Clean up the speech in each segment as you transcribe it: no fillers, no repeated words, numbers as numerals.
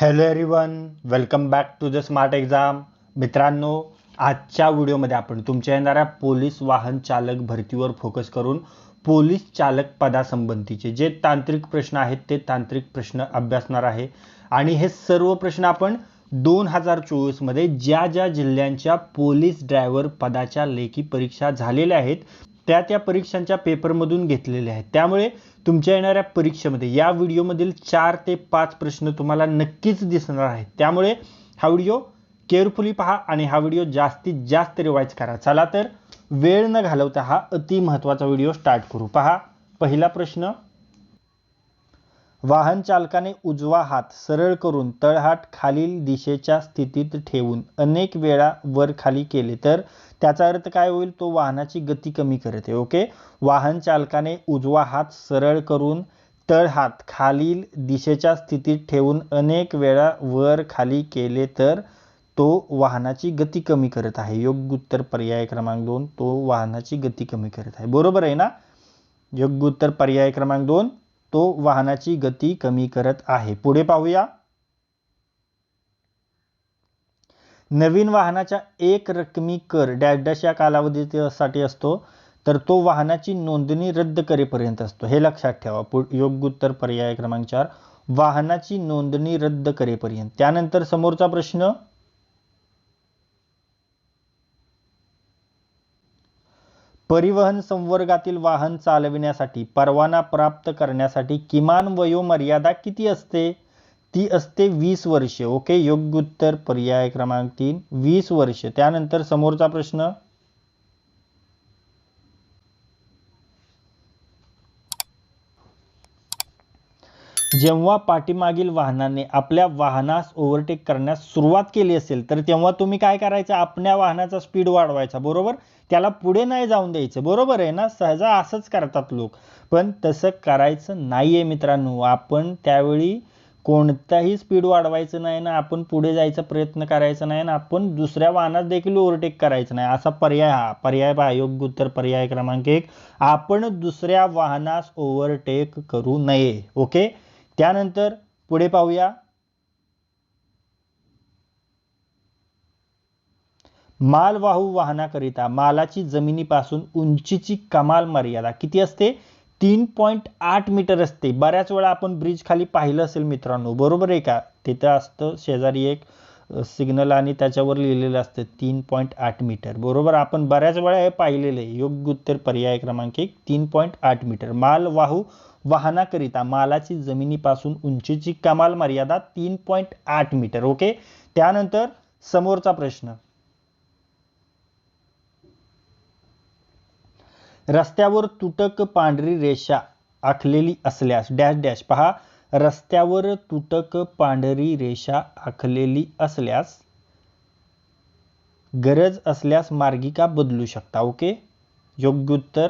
Hello everyone, welcome back to the smart exam. मित्रांनो, आजच्या व्हिडिओमध्ये आपण तुमच्या येणाऱ्या पोलीस वाहन चालक भरतीवर फोकस करून पोलीस चालक पदासंबंधीचे जे तांत्रिक प्रश्न आहेत ते तांत्रिक प्रश्न अभ्यासणार आहे. आणि हे सर्व प्रश्न आपण 2024 मध्ये ज्या ज्या जिल्ह्यांच्या पोलीस ड्रायव्हर पदाच्या लेखी परीक्षा झालेल्या आहेत त्या परीक्षांच्या पेपरमधून घेतलेले आहेत. त्यामुळे तुमच्या येणाऱ्या परीक्षेमध्ये या व्हिडिओमधील 4 ते 5 प्रश्न तुम्हाला नक्कीच दिसणार आहेत. त्यामुळे हा व्हिडिओ केअरफुली पहा आणि हा व्हिडिओ जास्तीत जास्त रिवाइज करा. चला तर वेळ न घालवता हा अति महत्त्वाचा व्हिडिओ स्टार्ट करू. पहा, पहिला प्रश्न. वाहन चालकाने उजवा हात सरळ करून तळहात खालील दिशेच्या स्थितीत ठेवून अनेक वेळा वर खाली केले तर त्याचा अर्थ काय होईल? तो वाहनाची गती कमी करते. ओके, वाहन चालकाने उजवा हात सरळ करून तळहात खालील दिशेच्या स्थितीत ठेवून अनेक वेळा वर खाली केले तर तो वाहनाची गती कमी करत आहे. योग्य उत्तर पर्याय क्रमांक 2, तो वाहनाची गती कमी करत आहे. बरोबर आहे ना? योग्य उत्तर पर्याय क्रमांक 2, तो वाहनाची गती कमी करत आहे. पुढे पाहूया. नवीन वाहनाच्या एक रकमी कर डॅश डॅश या कालावधीसाठी असतो तर तो वाहनाची नोंदणी रद्द करेपर्यंत असतो. हे लक्षात ठेवा. योग्य उत्तर पर्याय क्रमांक 4, वाहनाची नोंदणी रद्द करेपर्यंत. त्यानंतर समोरचा प्रश्न. परिवहन संवर्गातील वाहन चालविण्यासाठी परवाना प्राप्त करण्यासाठी किमान वयोमर्यादा किती असते? ती असते 20 वर्षे. ओके, योग्य उत्तर पर्याय क्रमांक 3, 20 वर्ष. त्यानंतर समोरचा प्रश्न. जेव्हा पाठीमागील वाहनाने आपल्या वाहनास ओव्हरटेक करण्यास सुरुवात केली असेल तर तेव्हा तुम्ही काय करायचं? आपल्या वाहनाचा स्पीड वाढवायचा. बरोबर, त्याला पुढे नाही जाऊन द्यायचं. बरोबर आहे ना? सहजा असंच करतात लोक, पण तसं करायचं नाहीये मित्रांनो. आपण त्यावेळी कोणताही स्पीड वाढवायचं नाही ना, आपण पुढे जायचा प्रयत्न करायचा नाही ना, आपण दुसऱ्या वाहनात देखील ओव्हरटेक करायचं नाही. असा पर्याय पहा. योग्य उत्तर पर्याय क्रमांक 1, आपण दुसऱ्या वाहनास ओव्हरटेक करू नये. ओके, त्यानंतर पुढे पाहूया. मालवाहू वाहनाकरिता मालाची जमिनीपासून उंचीची कमाल मर्यादा किती असते? 3.8 मीटर असते. बऱ्याच वेळा आपण ब्रिज खाली पाहिलं असेल मित्रांनो. बरोबर आहे का? तिथं असतं शेजारी एक सिग्नल आणि त्याच्यावर लिहिलेलं असतं 3.8 मीटर. बरोबर, आपण बऱ्याच वेळा हे पाहिलेलं आहे. योग्य उत्तर पर्याय क्रमांक 1, 3.8 मीटर. मालवाहू वाहनाकरिता मालाची जमिनीपासून उंचीची कमाल मर्यादा 3.8 मीटर. ओके, त्यानंतर समोरचा प्रश्न. रस्त्यावर तुटक पांढरी रेषा आखलेली असल्यास डॅश डॅश. पहा, रस्त्यावर तुटक पांढरी रेषा आखलेली असल्यास गरज असल्यास मार्गिका बदलू शकता. ओके, योग्य उत्तर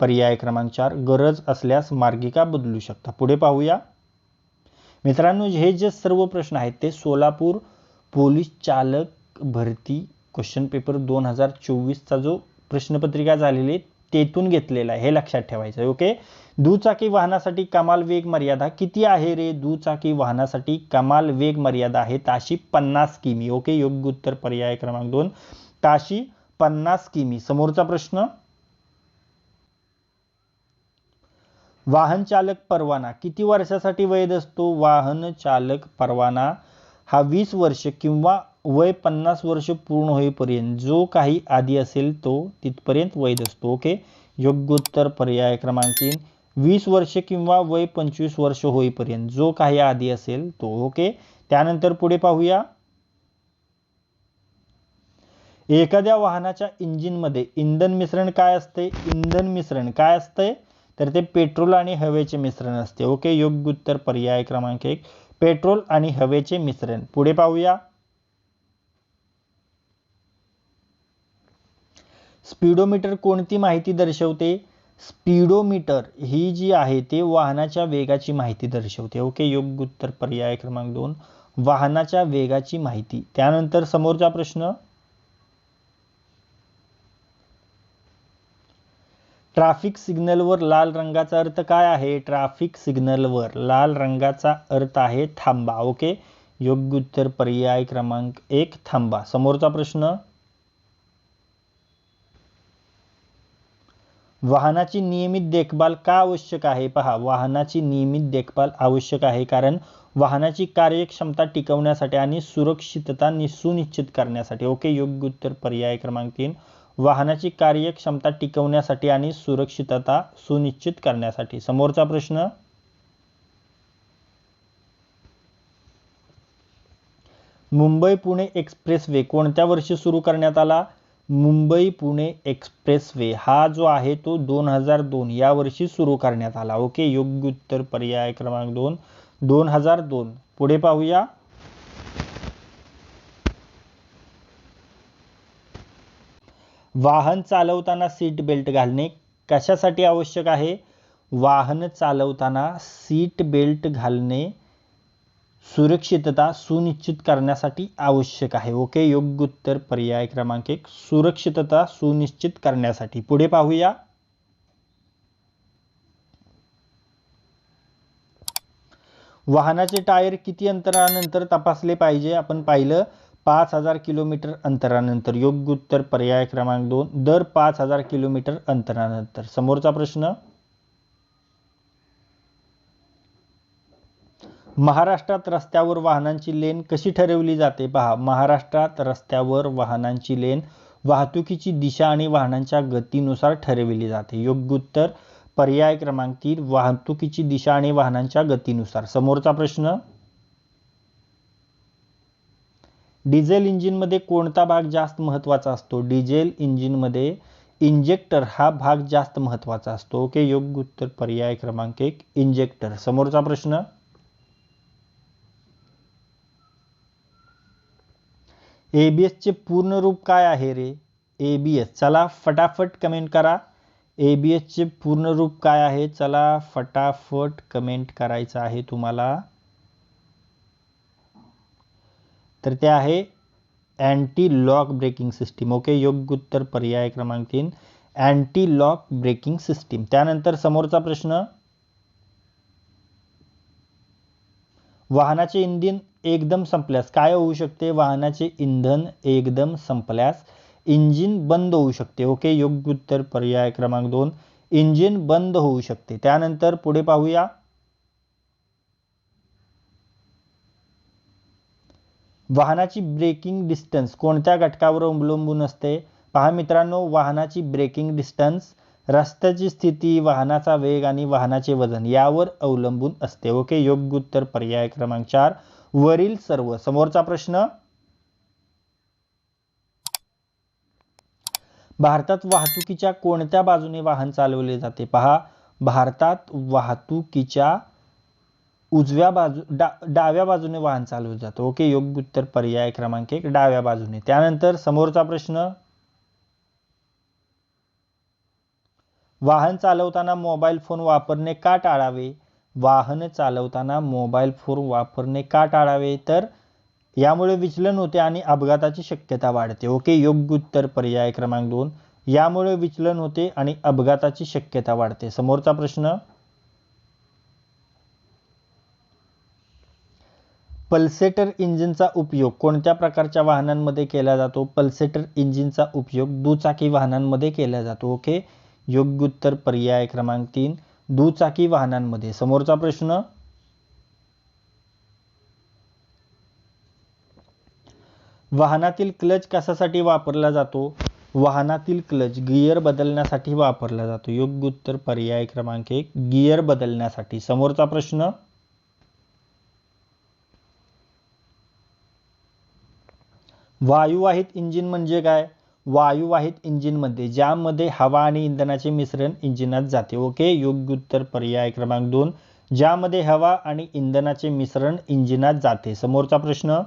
पर्याय क्रमांक 4, गरज असल्यास मार्गिका बदलू शकता. पुढे पाहूया. मित्रांनो, हे जे सर्व प्रश्न आहेत ते सोलापूर पोलीस चालक भरती क्वेश्चन पेपर 2024चा जो प्रश्नपत्रिका झालेली तेथून घेतलेला आहे. हे लक्षात ठेवायचं. ओके, दुचाकी वाहनासाठी कमाल वेग मर्यादा किती आहे रे? दुचाकी वाहनासाठी कमाल वेग मर्यादा आहे ताशी 50 किमी. ओके, योग्य उत्तर पर्याय क्रमांक 2, ताशी 50 किमी. समोरचा प्रश्न. वाहन चालक परवाना किती वर्षासाठी वैध असतो? वाहन चालक परवाना हा 20 वर्ष किंवा वय 50 वर्ष पूर्ण होईपर्यंत, जो काही आधी असेल तो तिथपर्यंत वैध असतो. ओके, योग्य उत्तर पर्याय क्रमांक 3, 20 वर्ष किंवा वय 25 वर्ष होईपर्यंत, जो काही आधी असेल तो. ओके, त्यानंतर पुढे पाहूया. एखाद्या वाहनाच्या इंजिनमध्ये इंधन मिश्रण काय असते? इंधन मिश्रण काय असते? तर ते पेट्रोल आणि हवेचे मिश्रण असते. ओके, योग्य उत्तर पर्याय क्रमांक 1, पेट्रोल आणि हवेचे मिश्रण. पुढे पाहूया. स्पीडोमीटर कोणती माहिती दर्शवते? स्पीडोमीटर ही जी आहे ते वाहनाच्या वेगाची माहिती दर्शवते. ओके, योग्य उत्तर पर्याय क्रमांक 2, वाहनाच्या वेगाची माहिती. त्यानंतर समोरचा प्रश्न. ट्रॅफिक सिग्नलवर लाल रंगाचा अर्थ काय आहे? ट्रॅफिक सिग्नलवर लाल रंगाचा अर्थ आहे थांबा. ओके, योग्य उत्तर पर्याय क्रमांक 1 थांबा. समोरचा प्रश्न, वाहनाची नियमित देखभाल का आवश्यक आहे? पहा, वाहनाची नियमित देखभाल आवश्यक आहे कारण वाहनाची कार्यक्षमता टिकवण्यासाठी आणि सुरक्षितता सुनिश्चित करण्यासाठी. ओके, योग्य उत्तर पर्याय क्रमांक 3, वाहनाची कार्यक्षमता टिकवण्यासाठी आणि सुरक्षितता सुनिश्चित करण्यासाठी. समोरचा प्रश्न, मुंबई पुणे एक्सप्रेसवे कोणत्या वर्षी सुरू करण्यात आला? मुंबई पुणे एक्सप्रेसवे हा जो आहे तो 2002 या वर्षी सुरू करण्यात आला. ओके, योग्य उत्तर पर्याय क्रमांक 2, 2002. पुढे पाहूया. वाहन चालवताना सीट बेल्ट घालणे कशासाठी आवश्यक आहे? वाहन चालवताना सीट बेल्ट घालणे सुरक्षितता सुनिश्चित करण्यासाठी आवश्यक आहे. ओके, योग्य उत्तर पर्याय क्रमांक 1, सुरक्षितता सुनिश्चित करण्यासाठी. पुढे पाहूया. वाहनाचे टायर किती अंतरानंतर तपासले पाहिजे? आपण पाहिलं 5000 किलोमीटर अंतरानंतर. योग्य उत्तर पर्याय क्रमांक 2, दर 5000 किलोमीटर अंतरानंतर. समोरचा प्रश्न, महाराष्ट्रात रस्त्यावर वाहनांची लेन कशी ठरवली जाते? पहा, महाराष्ट्रात रस्त्यावर वाहनांची लेन वाहतुकीची दिशा आणि वाहनांच्या गतीनुसार ठरवली जाते. योग्य उत्तर पर्याय क्रमांक 3, वाहतुकीची दिशा आणि वाहनांच्या गतीनुसार. समोरचा प्रश्न, डिझेल इंजिनमध्ये कोणता भाग जास्त महत्त्वाचा असतो? डिझेल इंजिनमध्ये इंजेक्टर हा भाग जास्त महत्त्वाचा असतो. ओके, योग्य उत्तर पर्याय क्रमांक 1, इंजेक्टर. समोरचा प्रश्न, ABS चे पूर्ण रूप काय आहे रे? ABS, चला फटाफट कमेंट करा. ABS चे पूर्ण रूप काय आहे? चला फटाफट कमेंट करायचं आहे तुम्हाला. तर ते आहे anti lock braking system. Okay, योग्य उत्तर पर्याय क्रमांक 3, अँटी लॉक ब्रेकिंग सिस्टीम. त्यानंतर समोरचा प्रश्न, वाहनाचे इंधन एकदम संपल्यास काय होऊ शकते? वाहनाचे इंधन एकदम संपल्यास इंजिन बंद होऊ शकते. ओके, योग्य उत्तर पर्याय क्रमांक 2, इंजिन बंद होऊ शकते. त्यानंतर पुढे पाहूया. वाहनाची ब्रेकिंग डिस्टन्स कोणत्या घटकावर अवलंबून असते? पहा मित्रांनो, वाहनाची ब्रेकिंग डिस्टन्स रस्त्याची स्थिती, वाहनाचा वेग आणि वाहनाचे वजन यावर अवलंबून असते. ओके, योग्य उत्तर पर्याय क्रमांक 4, वरील सर्व. समोरचा प्रश्न, भारतात वाहतुकीच्या कोणत्या बाजूने वाहन चालवले जाते? पहा, भारतात वाहतुकीच्या उजव्या डाव्या बाजूने वाहन चालवले जाते. ओके, योग्य उत्तर पर्याय क्रमांक 1, डाव्या बाजूने. त्यानंतर समोरचा प्रश्न, वाहन चालवताना मोबाईल फोन वापरणे का टाळावे? वाहन चालवताना मोबाईल फोन वापरणे का टाळावे? तर यामुळे विचलन होते आणि अपघाताची शक्यता वाढते. ओके, योग्य उत्तर पर्याय क्रमांक 2, यामुळे विचलन होते आणि अपघाताची शक्यता वाढते. समोरचा प्रश्न, पल्सेटर इंजिनचा उपयोग कोणत्या प्रकारच्या वाहनांमध्ये केला जातो? पल्सेटर इंजिनचा उपयोग दुचाकी वाहनांमध्ये केला जातो. ओके, योग्य उत्तर पर्याय क्रमांक 3, दुचाकी वाहनांमध्ये. समोरचा प्रश्न, वाहनातील क्लच कशासाठी वापरला जातो? वाहनातील क्लच गिअर बदलण्यासाठी वापरला जातो. योग्य उत्तर पर्याय क्रमांक 1, गिअर बदलण्यासाठी. समोरचा प्रश्न, वायुवाहित इंजिन म्हणजे काय? वायुवाहित इंजिनमध्ये ज्यामध्ये हवा आणि इंधनाचे मिश्रण इंजिनात जाते. ओके, योग्य उत्तर पर्याय क्रमांक 2, ज्यामध्ये हवा आणि इंधनाचे मिश्रण इंजिनात जाते. समोरचा प्रश्न,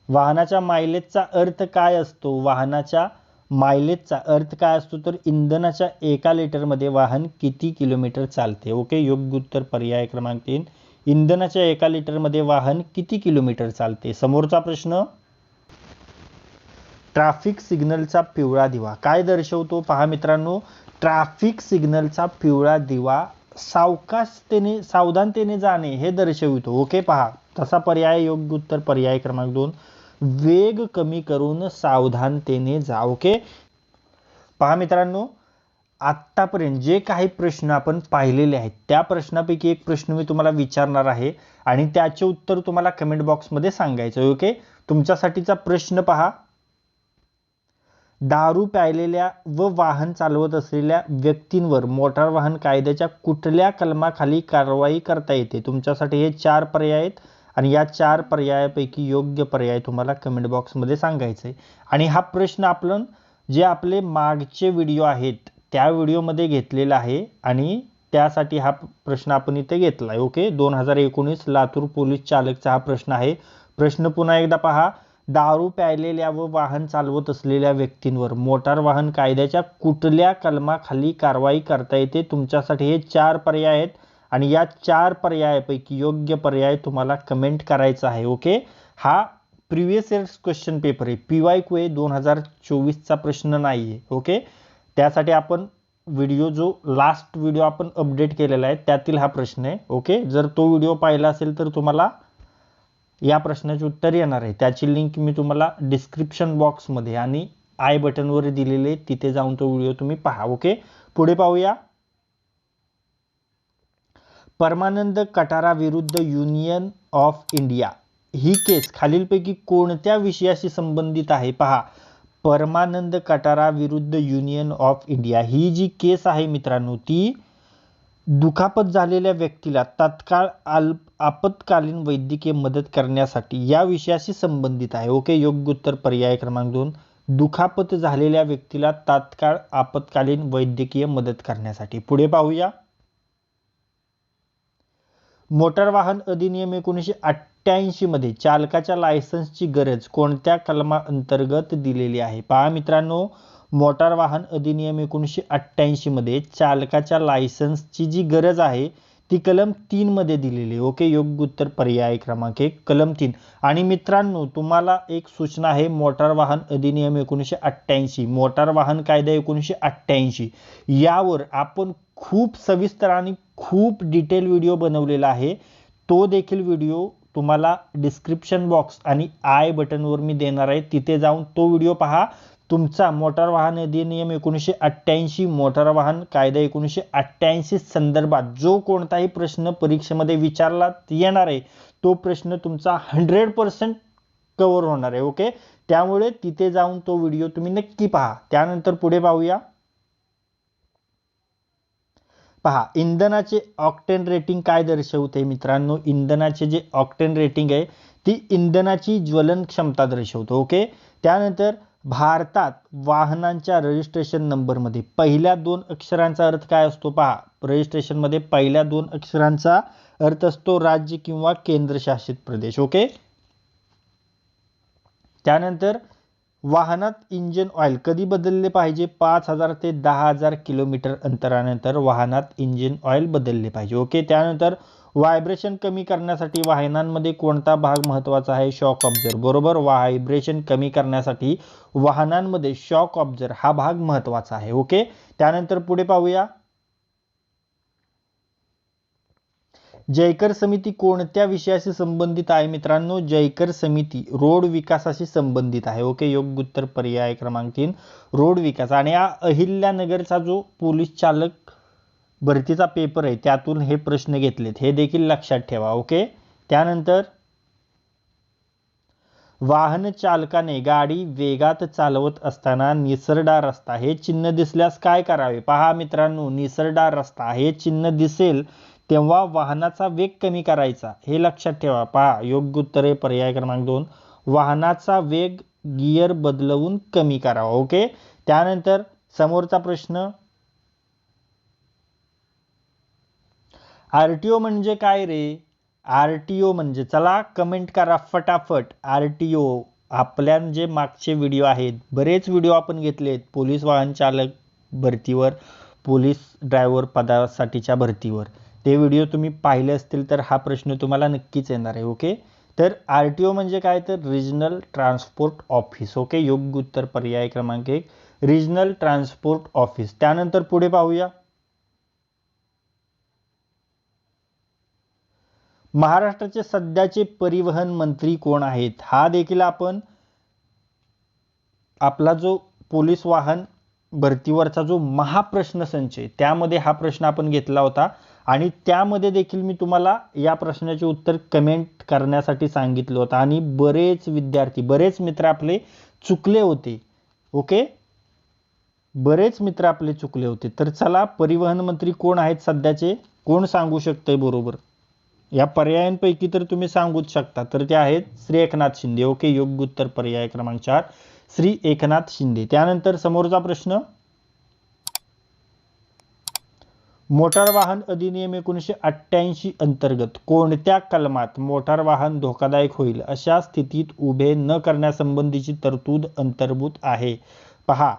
वाहनाच्या मायलेजचा अर्थ काय असतो? वाहनाच्या मायलेजचा अर्थ काय असतो? तर इंधनाच्या 1 लिटरमध्ये वाहन किती किलोमीटर चालते. ओके, योग्य उत्तर पर्याय क्रमांक 3, इंधनाच्या 1 लिटरमध्ये वाहन किती किलोमीटर चालते. समोरचा प्रश्न, ट्रॅफिक सिग्नलचा पिवळा दिवा काय दर्शवतो? पहा मित्रांनो, ट्रॅफिक सिग्नलचा पिवळा दिवा सावकाशतेने सावधानतेने जाणे हे दर्शवितो. ओके, पहा तसा पर्याय योग्य उत्तर पर्याय क्रमांक 2, वेग कमी करून सावधानतेने जा. ओके, पहा मित्रांनो, आत्तापर्यंत जे काही प्रश्न आपण पाहिलेले आहेत त्या प्रश्नापैकी एक प्रश्न मी तुम्हाला विचारणार आहे आणि त्याचे उत्तर तुम्हाला कमेंट बॉक्समध्ये सांगायचं आहे. ओके, तुमच्यासाठीचा प्रश्न पहा. दारू प्यायलेल्या व वाहन चालवत असलेल्या व्यक्तींवर मोटार वाहन कायद्याच्या कुठल्या कलमाखाली कारवाई करता येते? तुमच्यासाठी हे 4 पर्याय आहेत आणि या 4 पर्यायापैकी योग्य पर्याय तुम्हाला कमेंट बॉक्समध्ये सांगायचं आहे. आणि हा प्रश्न आपण जे आपले मागचे व्हिडिओ आहेत त्या व्हिडिओमध्ये घेतलेला आहे आणि त्यासाठी हा प्रश्न आपण इथे घेतला आहे. ओके, 2019 लातूर पोलीस चालकचा हा प्रश्न आहे. प्रश्न पुन्हा एकदा पहा. दारू प्यायलेल्या व वाहन चालवत असलेल्या व्यक्तींवर मोटार वाहन कायद्याच्या कुठल्या कलमाखाली कारवाई करता येते? तुमच्यासाठी हे 4 पर्याय आहेत आणि या 4 पर्यायापैकी योग्य पर्याय तुम्हाला कमेंट करायचा आहे. ओके, हा प्रिव्हियस इयर्स क्वेश्चन पेपर आहे, PYQ 2024चा प्रश्न नाही आहे. ओके, त्यासाठी आपण व्हिडिओ जो लास्ट व्हिडिओ आपण अपडेट केलेला आहे त्यातील हा प्रश्न आहे. ओके, जर तो व्हिडिओ पाहिला असेल तर तुम्हाला या प्रश्नाचे उत्तर येणार आहे. त्याची लिंक मी तुम्हाला डिस्क्रिप्शन बॉक्समध्ये आणि आय बटनवर दिलेले, तिथे जाऊन तो व्हिडिओ तुम्ही पहा. ओके, पुढे पाहूया. परमानंद कटारा विरुद्ध युनियन ऑफ इंडिया ही केस खालीलपैकी कोणत्या विषयाशी संबंधित आहे? पहा, परमानंद कटारा विरुद्ध युनियन ऑफ इंडिया ही जी केस आहे मित्रांनो, ती दुखापत झालेल्या व्यक्तीला तात्काळ आपत्कालीन वैद्यकीय मदत करण्यासाठी या विषयाशी संबंधित आहे. ओके, योग्य उत्तर पर्याय क्रमांक 2, दुखापत झालेल्या व्यक्तीला तात्काळ आपत्कालीन वैद्यकीय मदत करण्यासाठी. पुढे पाहूया. मोटार वाहन अधिनियम 1988 मध्ये चालकाच्या लायसन्सची गरज कोणत्या कलमाअंतर्गत दिलेली आहे? पहा मित्रांनो, मोटार वाहन अधिनियम 1988 मध्ये चालकाच्या लायसन्सची जी गरज आहे ती कलम 3 मध्ये दिलेली आहे. ओके, योग्य उत्तर पर्याय क्रमांक 1, कलम 3. आणि मित्रांनो, तुम्हाला एक सूचना आहे, मोटार वाहन अधिनियम 1988, मोटार वाहन कायदा 1988 यावर आपण खूप सविस्तर आणि खूप डिटेल व्हिडिओ बनवलेला आहे. तो देखील व्हिडिओ तुम्हाला डिस्क्रिप्शन बॉक्स आणि आय बटनवर मी देणार आहे, तिथे जाऊन तो व्हिडिओ पहा. तुमचा मोटार वाहन अधिनियम 1988, मोटार वाहन कायदा 1988 संदर्भात जो कोणताही प्रश्न परीक्षेमध्ये विचारला येणार आहे तो प्रश्न तुमचा 100% कव्हर होणार आहे. ओके, त्यामुळे तिथे जाऊन तो व्हिडिओ तुम्ही नक्की पहा. त्यानंतर पुढे पाहूया. पहा, इंधनाचे ऑक्टेन रेटिंग काय दर्शवते? मित्रांनो, इंधनाचे जे ऑक्टेन रेटिंग आहे ती इंधनाची ज्वलन क्षमता दर्शवतो. ओके, त्यानंतर भारतात वाहनांच्या रजिस्ट्रेशन नंबरमध्ये पहिल्या 2 अक्षरांचा अर्थ काय असतो? पहा, रजिस्ट्रेशनमध्ये पहिल्या 2 अक्षरांचा अर्थ असतो राज्य किंवा केंद्रशासित प्रदेश. ओके, त्यानंतर वाहनात इंजिन ऑइल कधी बदलले पाहिजे? 5000 ते 10000 किलोमीटर अंतरानंतर वाहनात इंजिन ऑइल बदलले पाहिजे. ओके, त्यानंतर व्हायब्रेशन कमी करण्यासाठी वाहनांमध्ये कोणता भाग महत्त्वाचा आहे? Shock observer. बरोबर, व्हायब्रेशन कमी करण्यासाठी वाहनांमध्ये शॉक ऑब्झर्वर हा भाग महत्त्वाचा आहे. ओके, त्यानंतर पुढे पाहूया. जयकर समिती कोणत्या विषयाशी संबंधित आहे? मित्रांनो, जयकर समिती रोड विकासाशी संबंधित आहे. ओके, योग्य उत्तर पर्याय क्रमांक 3, रोड विकास. आणि हा अहिल्यानगरचा जो पोलीस चालक भरतीचा पेपर आहे त्यातून हे प्रश्न घेतलेत, हे देखील लक्षात ठेवा. ओके, त्यानंतर वाहन चालकाने गाडी वेगात चालवत असताना निसरडा रस्ता हे चिन्ह दिसल्यास काय करावे? पहा मित्रांनो, निसरडा रस्ता हे चिन्ह दिसेल तेव्हा वाहनाचा वेग कमी करायचा, हे लक्षात ठेवा. पहा, योग्य उत्तर आहे पर्याय क्रमांक 2, वाहनाचा वेग गिअर बदलवून कमी करावा. ओके, त्यानंतर समोरचा प्रश्न, RTO म्हणजे काय रे? RTO म्हणजे, चला कमेंट करा फटाफट. RTO, आपल्या जे मागचे व्हिडिओ आहेत, बरेच व्हिडिओ आपण घेतलेत पोलीस वाहन चालक भरतीवर, पोलीस ड्रायव्हर पदासाठीच्या भरतीवर, ते व्हिडिओ तुम्ही पाहिले असतील तर हा प्रश्न तुम्हाला नक्कीच येणार आहे. ओके, तर RTO म्हणजे काय? तर रिजनल ट्रान्सपोर्ट ऑफिस. ओके, योग्य उत्तर पर्याय क्रमांक 1, रिजनल ट्रान्सपोर्ट ऑफिस. त्यानंतर पुढे पाहूया. महाराष्ट्राचे सध्याचे परिवहन मंत्री कोण आहेत? हा देखील आपण आपला जो पोलीस वाहन भरतीवरचा जो महाप्रश्न संच आहे त्यामध्ये हा प्रश्न आपण घेतला होता आणि त्यामध्ये देखील मी तुम्हाला या प्रश्नाचे उत्तर कमेंट करण्यासाठी सांगितलं होतं आणि बरेच विद्यार्थी बरेच मित्र आपले चुकले होते. ओके, बरेच मित्र आपले चुकले होते. तर चला, परिवहन मंत्री कोण आहेत सध्याचे? कोण सांगू शकतंय बरोबर? या पर्यायांपैकी तर तुम्ही सांगूच शकता. तर ते आहेत श्री एकनाथ शिंदे. ओके, योग्य उत्तर पर्याय क्रमांक 4 श्री एकनाथ शिंदे. त्यानंतर समोरचा प्रश्न, मोटार वाहन अधिनियम 1988 अंतर्गत कोणत्या कलमात मोटार वाहन धोकादायक होईल अशा स्थितीत उभे न करण्यासंबंधीची तरतूद अंतर्भूत आहे? पहा,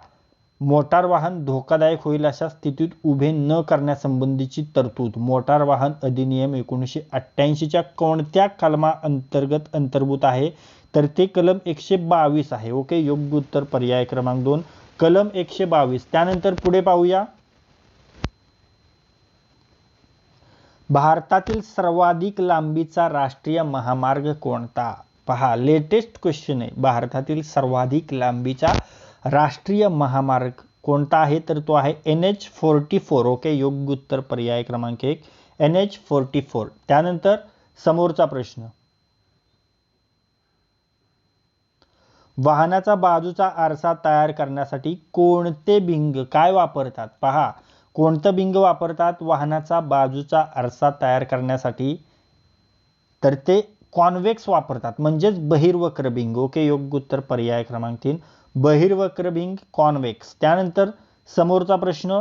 मोटार वाहन धोकादायक होईल अशा स्थितीत उभे न करण्यासंबंधीची तरतूद मोटार वाहन अधिनियम 1988च्या कोणत्या कलमा अंतर्गत अंतर्भूत आहे? तर ते कलम 122 आहे. ओके, योग्य उत्तर पर्याय क्रमांक 2 कलम 122. त्यानंतर पुढे पाहूया, भारतातील सर्वाधिक लांबीचा राष्ट्रीय महामार्ग कोणता? पहा, लेटेस्ट क्वेश्चन आहे. भारतातील सर्वाधिक लांबीचा राष्ट्रीय महामार्ग कोणता आहे? तर तो आहे NH44. ओके, योग्य उत्तर पर्याय क्रमांक 1 NH44. त्यानंतर समोरचा प्रश्न, वाहनाचा बाजूचा आरसा तयार करण्यासाठी कोणते भिंग काय वापरतात? पहा, कोणतं भिंग वापरतात वाहनाचा बाजूचा आरसा तयार करण्यासाठी? तर ते कॉन्व्हेक्स वापरतात, म्हणजेच बहिर्वक्र भिंग. ओके, योग्य उत्तर पर्याय क्रमांक 3 बहिर्वक्र भिंग कॉन्व्हेक्स. त्यानंतर समोरचा प्रश्न,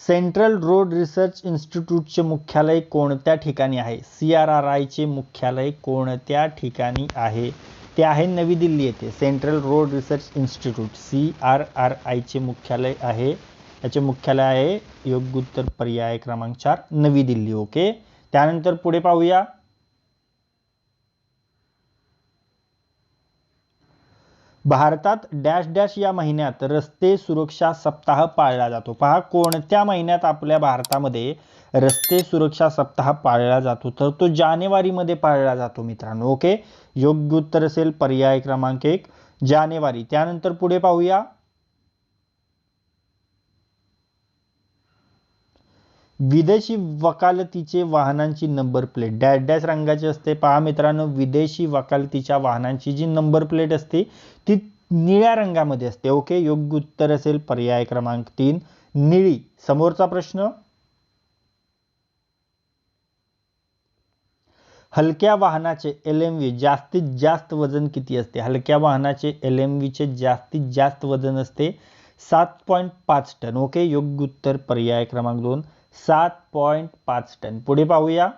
सेंट्रल रोड रिसर्च इन्स्टिट्यूटचे मुख्यालय कोणत्या ठिकाणी आहे? CRRI चे मुख्यालय कोणत्या ठिकाणी आहे? ते आहे नवी दिल्ली येथे. Central road research institute CRRI चे मुख्यालय आहे. याचे मुख्यालय आहे योग्य उत्तर पर्याय क्रमांक 4 नवी दिल्ली. ओके, त्यानंतर पुढे पाहूया, भारतात डॅश डॅश या महिन्यात रस्ते सुरक्षा सप्ताह पाळला जातो? पहा, कोणत्या महिन्यात आपल्या भारतामध्ये रस्ते सुरक्षा सप्ताह पाळला जातो? तर तो जानेवारीमध्ये पाळला जातो मित्रांनो. ओके, योग्य उत्तर असेल पर्याय क्रमांक 1 जानेवारी. त्यानंतर पुढे पाहूया, विदेशी वकालतीचे वाहनांची नंबर प्लेट डॅश डॅश रंगाची असते? पहा मित्रांनो, विदेशी वकालतीच्या वाहनांची जी नंबर प्लेट असते ती निळ्या रंगामध्ये असते. ओके, योग्य उत्तर असेल पर्याय क्रमांक 3 निळी. समोरचा प्रश्न, हलक्या वाहनाचे LMV जास्तीत जास्त वजन किती असते? हलक्या वाहनाचे LMV चे जास्तीत जास्त वजन असते 7.5 टन. ओके, योग्य उत्तर पर्याय क्रमांक 2 7.5 टन. पुढे पाहूया,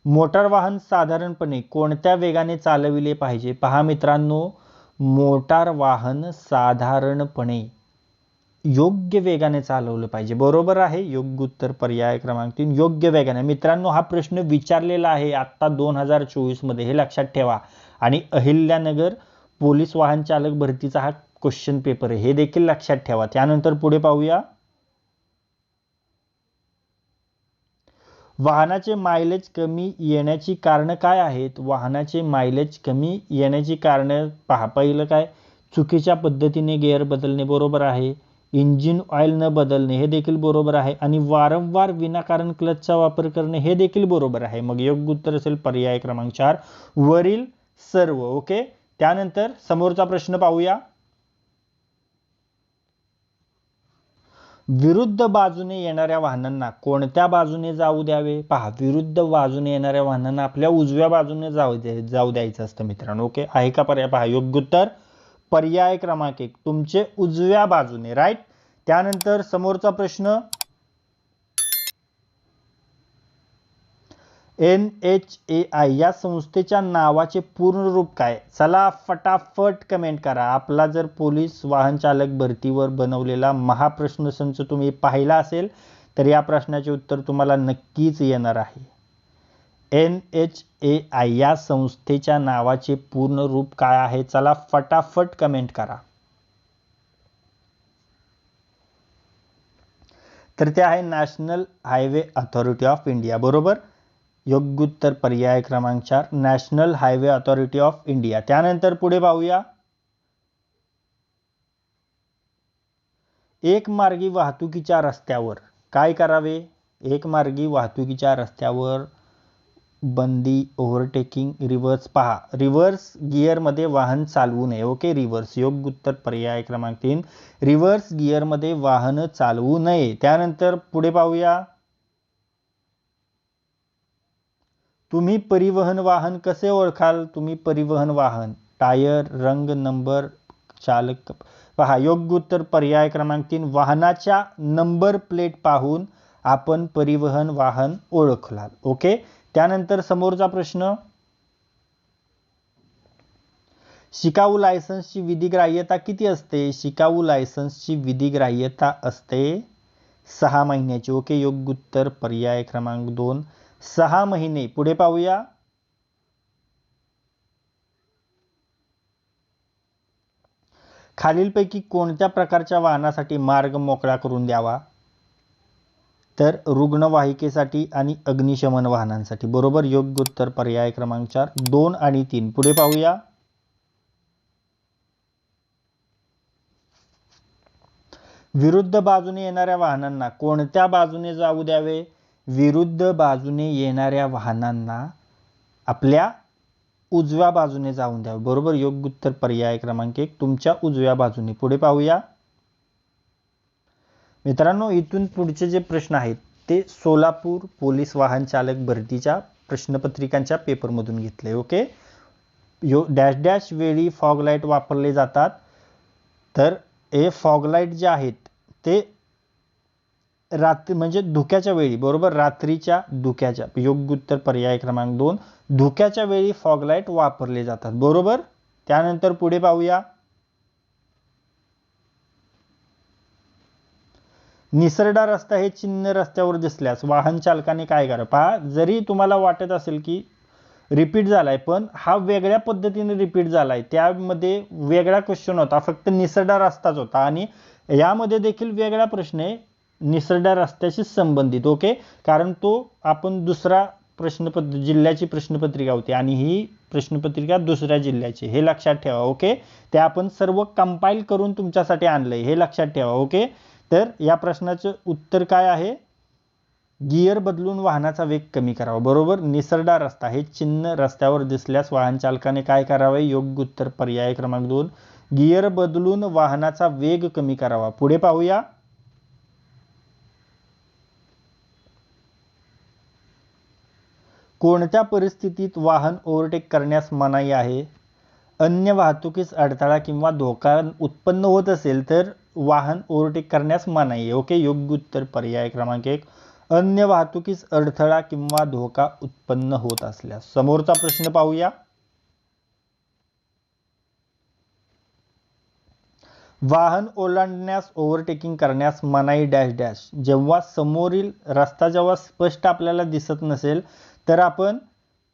मोटार वाहन साधारणपणे कोणत्या वेगाने चालविले पाहिजे? पहा मित्रांनो, मोटार वाहन साधारणपणे योग्य वेगाने चालवलं पाहिजे. बरोबर आहे, योग्य उत्तर पर्याय क्रमांक 3 योग्य वेगाने. मित्रांनो, हा प्रश्न विचारलेला आहे आता 2024 मध्ये, हे लक्षात ठेवा. आणि अहिल्यानगर पोलीस वाहन चालक भरतीचा हा क्वेश्चन पेपर आहे, हे देखील लक्षात ठेवा. त्यानंतर पुढे पाहूया, वाहनाचे मायलेज कमी येण्याची कारण काय आहेत? वाहनाचे मायलेज कमी येण्याची कारण पहा, पहिलं काय, चुकीच्या पद्धतीने गिअर बदलणे बरोबर आहे, इंजिन ऑइल न बदलणे हे देखील बरोबर आहे, आणि वारंवार विनाकारण क्लचचा वापर करणे हे देखील बरोबर आहे. मग योग्य उत्तर असेल पर्याय क्रमांक 4 वरील सर्व. ओके, त्यानंतर समोरचा प्रश्न पाहूया, विरुद्ध बाजूने येणाऱ्या वाहनांना कोणत्या बाजूने जाऊ द्यावे? पहा, विरुद्ध बाजूने येणाऱ्या वाहनांना आपल्या उजव्या बाजूने जाऊ द्यायचं असतं मित्रांनो. ओके, आहे का पर्याय? पहा, योग्य उत्तर पर्याय क्रमांक 1 तुमचे उजव्या बाजूने. राईट. त्यानंतर समोरचा प्रश्न, NHAI या संस्थेच्या नावाचे पूर्ण रूप काय? चला फटाफट कमेंट करा. आपला जर पोलीस वाहन चालक भरतीवर बनवलेला महाप्रश्न संच तुम्ही पाहिला असेल तर या प्रश्नाचे उत्तर तुम्हाला नक्कीच येणार आहे. NHAI या संस्थेच्या नावाचे पूर्ण रूप काय आहे? चला फटाफट कमेंट करा. तर ते आहे national highway authority of India. बरोबर, योग्य उत्तर पर्याय क्रमांक 4 national highway authority of India. त्यानंतर पुढे पाहूया, एकमार्गी वाहतुकीच्या रस्त्यावर काय करावे? एकमार्गी वाहतुकीच्या रस्त्यावर बंदी, ओव्हरटेकिंग, रिव्हर्स. पहा, रिव्हर्स गिअरमध्ये वाहन चालवू नये. Okay, reverse. योग्य उत्तर पर्याय क्रमांक 3 रिव्हर्स गिअरमध्ये वाहन चालवू नये. त्यानंतर पुढे पाहूया, तुम्ही परिवहन वाहन कसे ओळखाल? तुम्ही परिवहन वाहन, टायर, रंग, नंबर, चालक. पहा, योग्य उत्तर पर्याय क्रमांक 3 वाहनाच्या नंबर प्लेट पाहून आपण परिवहन वाहन ओळखलाल. ओके. त्यानंतर समोरचा प्रश्न, शिकाऊ लायसन्सची विधिग्राह्यता किती असते? शिकाऊ लायसन्सची विधिग्राह्यता असते 6 महिन्याची. ओके, योग्य उत्तर पर्याय क्रमांक 2 6 महिने. पुढे पाहूया, खालीलपैकी कोणत्या प्रकारच्या वाहनासाठी मार्ग मोकळा करून द्यावा? तर रुग्णवाहिकेसाठी आणि अग्निशमन वाहनांसाठी. बरोबर, योग्य उत्तर पर्याय क्रमांक 4 2 आणि 3. पुढे पाहूया, विरुद्ध बाजूने येणाऱ्या वाहनांना कोणत्या बाजूने जाऊ द्यावे? विरुद्ध बाजूने येणाऱ्या वाहनांना आपल्या उजव्या बाजूने जाऊन द्यावे. बरोबर, योग्य उत्तर पर्याय क्रमांक 1 तुमच्या उजव्या बाजूने. पुढे पाहूया मित्रांनो, इथून पुढचे जे प्रश्न आहेत ते सोलापूर पोलीस वाहन चालक भरतीच्या प्रश्नपत्रिकांच्या पेपरमधून घेतले. ओके, डॅश डॅश वेळी फॉग लाईट वापरले जातात? तर हे फॉग लाईट जे आहेत ते रात्री म्हणजे धुक्याच्या वेळी. बरोबर, रात्रीच्या धुक्याच्या. योग्य उत्तर पर्याय क्रमांक 2 धुक्याच्या वेळी फॉग लाईट वापरले जातात. बरोबर. त्यानंतर पुढे पाहूया, निसरडा रस्ता हे चिन्ह रस्त्यावर दिसल्यास वाहन चालकाने काय करावे? पहा, जरी तुम्हाला वाटत असेल की रिपीट झालाय, पण हा वेगळ्या पद्धतीने रिपीट झालाय. त्यामध्ये वेगळा क्वेश्चन होता, फक्त निसरडा रस्ताच होता, आणि यामध्ये देखील वेगळा प्रश्न आहे निसरडा रस्त्याशी संबंधित. ओके, कारण तो आपण दुसरा जिल्ह्याची प्रश्नपत्रिका होती आणि ही प्रश्नपत्रिका दुसऱ्या जिल्ह्याची, हे लक्षात ठेवा. ओके, ते आपण सर्व कंपाइल करून तुमच्यासाठी आणलंय, हे लक्षात ठेवा. ओके, तर या प्रश्नाचं उत्तर काय आहे? गिअर बदलून वाहनाचा वेग कमी करावा. बरोबर, निसरडा रस्ता हे चिन्ह रस्त्यावर दिसल्यास वाहन चालकाने काय करावे? योग्य उत्तर पर्याय क्रमांक 2 गिअर बदलून वाहनाचा वेग कमी करावा. पुढे पाहूया, कोणत्या परिस्थितीत वाहन ओव्हरटेक करण्यास मनाई आहे? अन्य वाहतुकीस अडथळा किंवा धोका उत्पन्न होत असेल तर वाहन ओव्हरटेक करण्यास मनाई आहे. ओके, योग्य उत्तर पर्याय क्रमांक 1 अन्य वाहतुकीस अडथळा किंवा धोका उत्पन्न होत असल्यास. समोरचा प्रश्न पाहूया, वाहन ओलांडण्यास ओव्हरटेकिंग करण्यास मनाई डॅश डॅश. जेव्हा समोरील रस्ता जेव्हा स्पष्ट आपल्याला दिसत नसेल तर आपण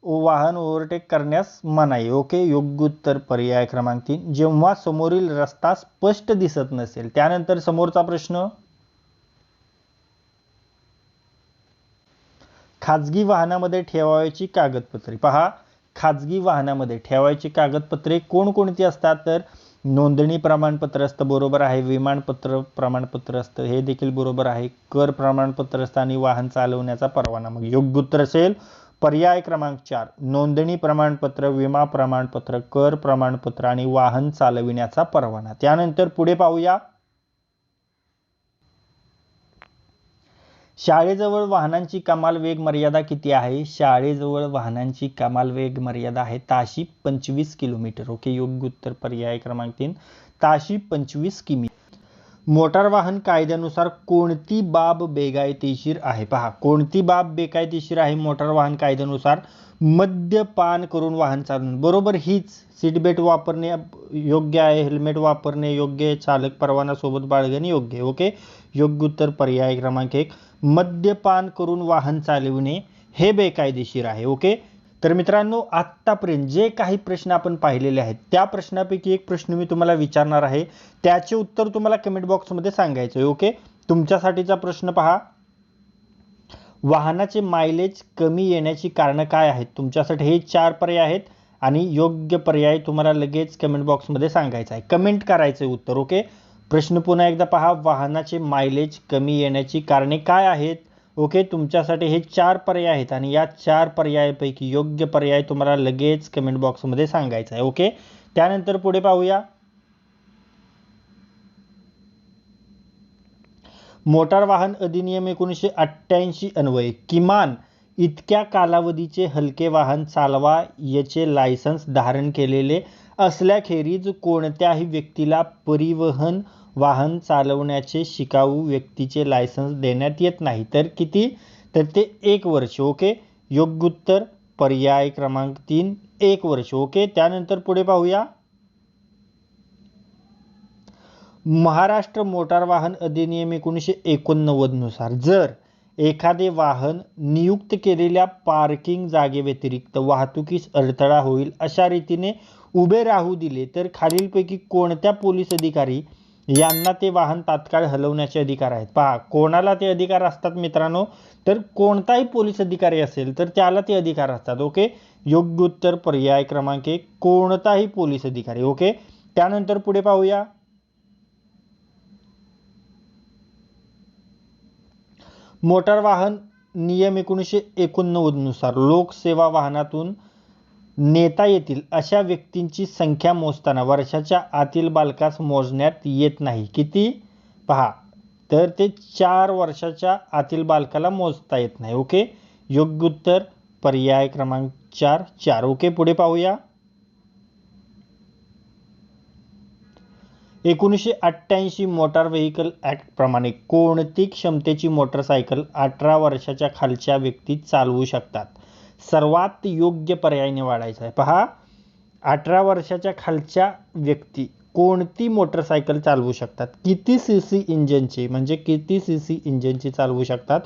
वाहन ओव्हरटेक करण्यास मनाई. ओके, योग्य उत्तर पर्याय क्रमांक 3 जेव्हा समोरील रस्ता स्पष्ट दिसत नसेल. त्यानंतर समोरचा प्रश्न, खाजगी वाहनामध्ये ठेवायची कागदपत्रे. पहा, खाजगी वाहनामध्ये ठेवायची कागदपत्रे कोणकोणती असतात? तर नोंदणी प्रमाणपत्र असतं. बरोबर आहे. विमानपत्र प्रमाणपत्र असतं, हे देखील बरोबर आहे. कर प्रमाणपत्र असतं आणि वाहन चालवण्याचा परवाना. मग योग्य उत्तर असेल पर्याय क्रमांक 4 नोंदणी प्रमाणपत्र, विमा प्रमाणपत्र, कर प्रमाणपत्र आणि वाहन चालविण्याचा परवाना. त्यानंतर पुढे पाहूया, शाळेजवळ वाहनांची कमाल वेग मर्यादा किती आहे? शाळेजवळ वाहनांची कमाल वेग मर्यादा आहे ताशी 25 किलोमीटर. ओके, योग्य उत्तर पर्याय क्रमांक 3 ताशी 25 किमी. मोटार वाहन कायद्यानुसार कोणती बाब बेकायदेशीर आहे? पहा, कोणती बाब बेकायदेशीर आहे मोटार वाहन कायद्यानुसार? मद्यपान करून वाहन चालवणे. बरोबर, हीच. सीट बेल्ट वापरणे योग्य आहे, हेल्मेट वापरणे योग्य आहे, चालक परवाना सोबत बाळगणे योग्य आहे. ओके, योग्य उत्तर पर्याय क्रमांक 1 मद्यपान करून वाहन चालविणे हे बेकायदेशीर आहे. ओके, तर मित्रांनो, आत्तापर्यंत जे काही प्रश्न आपण पाहिलेले आहेत त्या प्रश्नापैकी एक प्रश्न मी तुम्हाला विचारणार आहे, त्याचे उत्तर तुम्हाला कमेंट बॉक्समध्ये सांगायचं आहे. ओके, तुमच्यासाठीचा प्रश्न पहा, वाहनाचे मायलेज कमी येण्याची कारणं काय आहेत? तुमच्यासाठी हे 4 पर्याय आहेत आणि योग्य पर्याय तुम्हाला लगेच कमेंट बॉक्समध्ये सांगायचा आहे, कमेंट करायचं उत्तर. ओके, प्रश्न पुन्हा एकदा पहा, वाहनाचे मायलेज कमी येण्याची कारणे काय आहेत? ओके, तुमच्यासाठी हे 4 पर्याय आहेत आणि या 4 पर्यायापैकी योग्य पर्याय तुम्हाला लगेच कमेंट बॉक्समध्ये सांगायचा आहे. ओके, त्यानंतर पुढे पाहूया, मोटार वाहन अधिनियम 1988 अन्वये किमान इतक्या कालावधीचे हलके वाहन चालवा याचे लायसन्स धारण केलेले असल्याखेरीज कोणत्याही व्यक्तीला परिवहन वाहन चालवण्याचे शिकाऊ व्यक्तीचे लायसन्स देण्यात येत नाही. तर किती? तर ते 1 वर्ष. ओके, योग्य उत्तर पर्याय क्रमांक 3, 1 वर्ष. ओके, त्यानंतर पुढे पाहूया, महाराष्ट्र मोटार वाहन अधिनियम 1989 नुसार जर एखादे वाहन नियुक्त केलेल्या पार्किंग जागेव्यतिरिक्त वाहतुकीस अडथळा होईल अशा रीतीने उभे राहू दिले तर खालीलपैकी कोणत्या पोलीस अधिकारी यांना ते वाहन तात्काळ हलवण्याचे अधिकार आहेत? पहा, कोणाला ते अधिकार असतात मित्रांनो? तर कोणताही पोलीस अधिकारी असेल तर त्याला ते अधिकार असतात. ओके, योग्य उत्तर पर्याय क्रमांक 1, कोणताही पोलीस अधिकारी. ओके, त्यानंतर पुढे पाहूया, मोटार वाहन नियम 1989 नुसार लोकसेवा वाहनातून नेता येतील अशा व्यक्तींची संख्या मोजताना वर्षाच्या आतील बालकास मोजण्यात येत नाही. किती? पहा, तर ते 4 वर्षाच्या आतील बालकाला मोजता येत नाही. ओके, योग्य उत्तर पर्याय क्रमांक 4, 4. ओके, पुढे पाहूया, 1988 मोटार व्हेकल ॲक्ट प्रमाणे कोणती क्षमतेची मोटरसायकल 18 वर्षाच्या खालच्या व्यक्ती चालवू शकतात? सर्वात योग्य पर्याय निवडायचा आहे. पहा, 18 वर्षाच्या खालच्या व्यक्ती कोणती मोटरसायकल चालवू शकतात? किती सीसी इंजिनची, म्हणजे किती सीसी इंजिनची चालवू शकतात?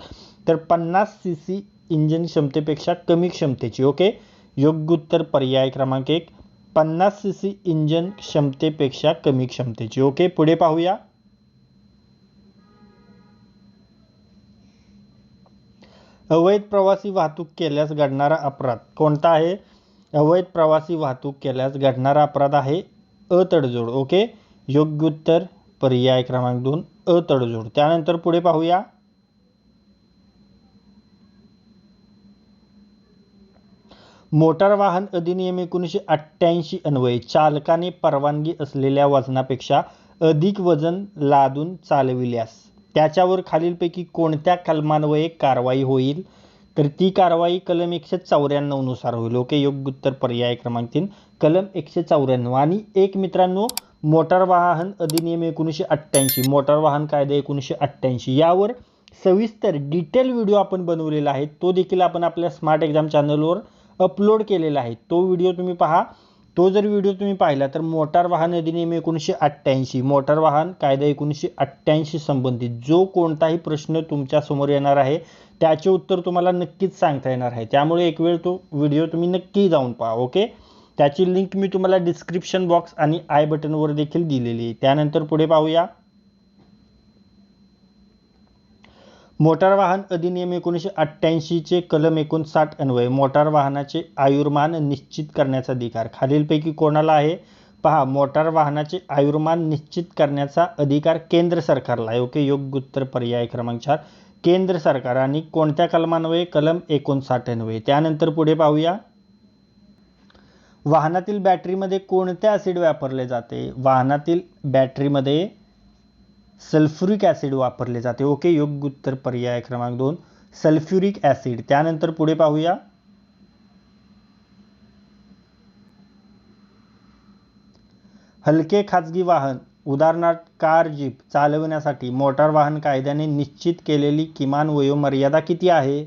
तर 50 सीसी इंजिन क्षमतेपेक्षा कमी क्षमतेची. ओके, योग्य उत्तर पर्याय क्रमांक 1, 50 सीसी इंजिन क्षमतेपेक्षा कमी क्षमतेची. ओके, पुढे पाहूया, अवैध प्रवासी वाहतूक केल्यास घडणारा अपराध कोणता आहे? अवैध प्रवासी वाहतूक केल्यास घडणारा अपराध आहे अतडजोड. ओके, योग्य उत्तर पर्याय क्रमांक 2, अतडजोड. त्यानंतर पुढे पाहूया, मोटार वाहन अधिनियम 1988 अन्वये चालकाने परवानगी असलेल्या वजनापेक्षा अधिक वजन लादून चालविल्यास त्याच्यावर खालीलपैकी कोणत्या कलमान्वये कारवाई होईल? तर ती कारवाई कलम 194 नुसार होईल. ओके, योग्य उत्तर पर्याय क्रमांक 3, कलम 194. आणि एक मित्रांनो, मोटार वाहन अधिनियम 1988, मोटार वाहन कायदा 1988 यावर सविस्तर डिटेल व्हिडिओ आपण बनवलेला आहे, तो देखील आपण आपल्या स्मार्ट एक्झाम चॅनलवर अपलोड केलेला आहे. तो व्हिडिओ तुम्ही पहा. तो जर व्हिडिओ तुम्ही पाहिला तर मोटार वाहन अधिनियम 1988, मोटार वाहन कायदा 1988 संबंधित जो कोणताही प्रश्न तुमच्या समोर येणार आहे त्याचे उत्तर तुम्हाला नक्कीच सांगता येणार आहे. त्यामुळे एक वेळ तो व्हिडिओ तुम्ही नक्की जाऊन पहा. ओके, त्याची लिंक मी तुम्हाला डिस्क्रिप्शन बॉक्स आणि आय बटनवर देखील दिलेली आहे. त्यानंतर पुढे पाहूया, मोटार वाहन अधिनियम 1988 चे कलम 59 अन्वये मोटार वाहनाचे आयुर्मान निश्चित करण्याचा अधिकार खालीलपैकी कोणाला आहे? पहा, मोटार वाहनाचे आयुर्मान निश्चित करण्याचा अधिकार केंद्र सरकारला आहे. ओके, योग्य उत्तर पर्याय क्रमांक 4, केंद्र सरकार. आणि कोणत्या कलमान्वये? कलम 59 अन्वये. त्यानंतर पुढे पाहूया, वाहनातील बॅटरीमध्ये कोणते ॲसिड वापरले जाते? वाहनातील बॅटरीमध्ये सल्फ्युरिक ॲसिड वापरले जाते. ओके, योग्य उत्तर पर्याय क्रमांक 2, सल्फ्युरिक ॲसिड. त्यानंतर पुढे पाहूया, हलके खाजगी वाहन उदाहरणार्थ कार, जीप चालविण्यासाठी मोटार वाहन कायद्याने निश्चित केलेली किमान वयोमर्यादा किती आहे?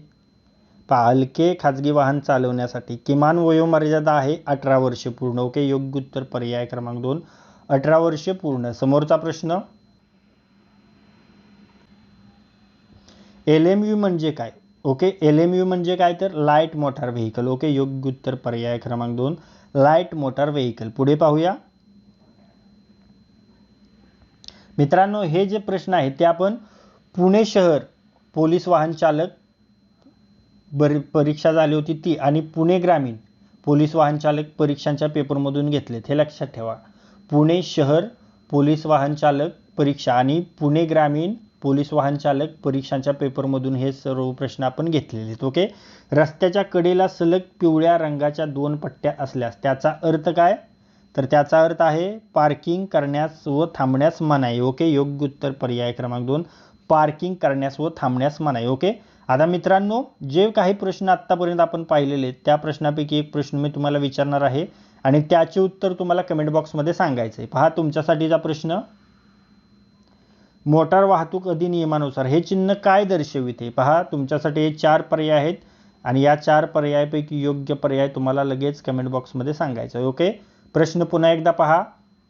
पहा, हलके खाजगी वाहन चालवण्यासाठी किमान वयोमर्यादा आहे 18 वर्ष पूर्ण. ओके, योग्य उत्तर पर्याय क्रमांक 2, 18 वर्ष पूर्ण. समोरचा प्रश्न, LMV म्हणजे काय? ओके, LMV म्हणजे काय? तर लाईट मोटार व्हेकल. ओके, योग्य उत्तर पर्याय क्रमांक 2, लाईट मोटार व्हेकल. पुढे पाहूया मित्रांनो, हे जे प्रश्न आहेत ते आपण पुणे शहर पोलीस वाहन चालक परीक्षा झाली होती ती, आणि पुणे ग्रामीण पोलीस वाहन चालक परीक्षांच्या पेपरमधून घेतलेत, हे लक्षात ठेवा. पुणे शहर पोलीस वाहन चालक परीक्षा आणि पुणे ग्रामीण पोलीस वाहन चालक परीक्षांच्या पेपरमधून हे सर्व प्रश्न आपण घेतलेले आहेत. ओके. रस्त्याच्या कडेला सलग पिवळ्या रंगाच्या 2 पट्ट्या असल्यास त्याचा अर्थ काय? तर त्याचा अर्थ आहे पार्किंग करण्यास व थांबण्यास मनाई. ओके. योग्य उत्तर पर्याय क्रमांक 2, पार्किंग करण्यास व थांबण्यास मनाई. ओके. आता मित्रांनो, जे काही प्रश्न आत्तापर्यंत आपण पाहिलेले त्या प्रश्नापैकी एक प्रश्न मी तुम्हाला विचारणार आहे आणि त्याचे उत्तर तुम्हाला कमेंट बॉक्समध्ये सांगायचं आहे. पहा तुमच्यासाठीचा प्रश्न, मोटार वाहतूक अधिनियमानुसार हे चिन्ह काय दर्शविते? पहा तुमच्यासाठी हे 4 पर्याय आहेत आणि या 4 पर्यायापैकी योग्य पर्याय तुम्हाला लगेच कमेंट बॉक्समध्ये सांगायचं आहे. ओके. प्रश्न पुन्हा एकदा पहा,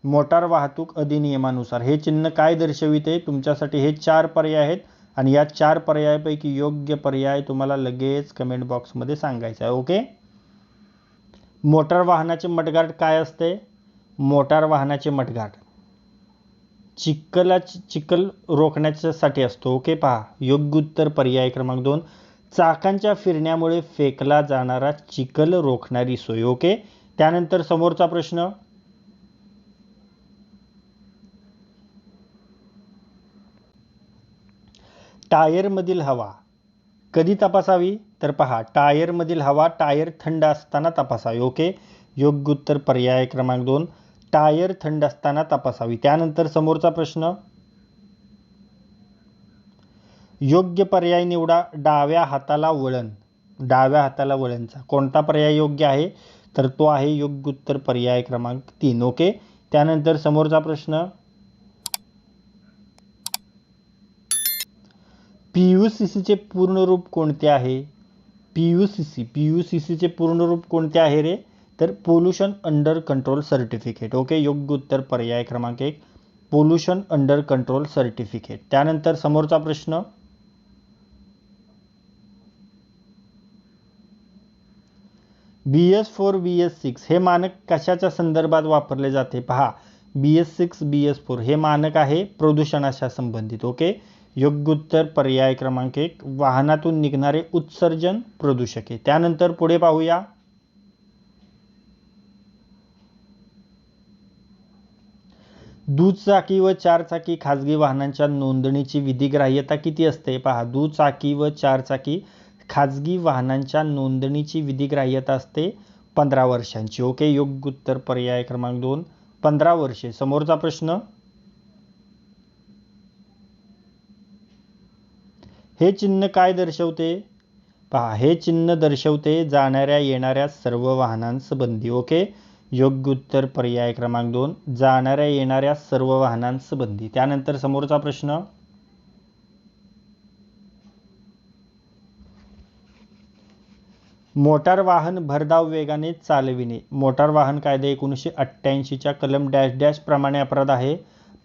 मोटार वाहतूक अधिनियमानुसार हे चिन्ह काय दर्शविते? तुमच्यासाठी हे 4 पर्याय आहेत आणि या 4 पर्यायापैकी योग्य पर्याय तुम्हाला लगेच कमेंट बॉक्समध्ये सांगायचं आहे. ओके. मोटार वाहनाचे मडगार्ड काय असते? मोटार वाहनाचे मडगार्ड चिखल रोखण्यासाठी असतो. ओके. पहा योग्य उत्तर पर्याय क्रमांक 2, चाकांच्या फिरण्यामुळे फेकला जाणारा चिखल रोखणारी सोय. ओके. त्यानंतर समोरचा प्रश्न, टायरमधील हवा कधी तपासावी? तर पहा टायरमधील हवा टायर थंड असताना तपासावी. ओके. योग्य उत्तर पर्याय क्रमांक 2, टायर थंड असताना तपासावी. त्यानंतर समोरचा प्रश्न, योग्य पर्याय निवडा. डाव्या हाताला वळण, डाव्या हाताला वळणचा कोणता पर्याय योग्य आहे? तर तो आहे योग्य उत्तर पर्याय क्रमांक 3. ओके. त्यानंतर समोरचा प्रश्न, पीयूसीसीचे पूर्ण रूप कोणते आहे? पीयूसीसीचे पूर्ण रूप कोणते आहे रे? तर pollution under control certificate. Okay. योग्य उत्तर पर्याय क्रमांक 1, पोल्युशन अंडर कंट्रोल सर्टिफिकेट. त्यानंतर समोरचा प्रश्न, BS4 BS6 हे मानक कशाच्या संदर्भात वापरले जाते? पहा BS6 BS4 हे मानक आहे प्रदूषणाच्या संबंधित. ओके. योग्य उत्तर पर्याय क्रमांक 1, वाहनातून निघणारे उत्सर्जन प्रदूषके. त्यानंतर पुढे पाहूया, दुचाकी व 4 चाकी खाजगी वाहनांच्या नोंदणीची विधिग्राह्यता किती असते? पहा दुचाकी व 4 चाकी खाजगी वाहनांच्या नोंदणीची विधिग्राह्यता असते 15 वर्षांची. ओके. योग्य उत्तर पर्याय क्रमांक 2, 15 वर्षे. समोरचा प्रश्न, हे चिन्ह काय दर्शवते? पहा हे चिन्ह दर्शवते जाणाऱ्या येणाऱ्या सर्व वाहनांस बंदी. ओके. योग्य उत्तर पर्याय क्रमांक 2, जाणाऱ्या येणाऱ्या सर्व वाहनांस बंदी. त्यानंतर समोरचा प्रश्न, मोटार वाहन भरधाव वेगाने चालविणे मोटार वाहन कायदा 1988च्या कलम डॅश डॅश प्रमाणे अपराध आहे.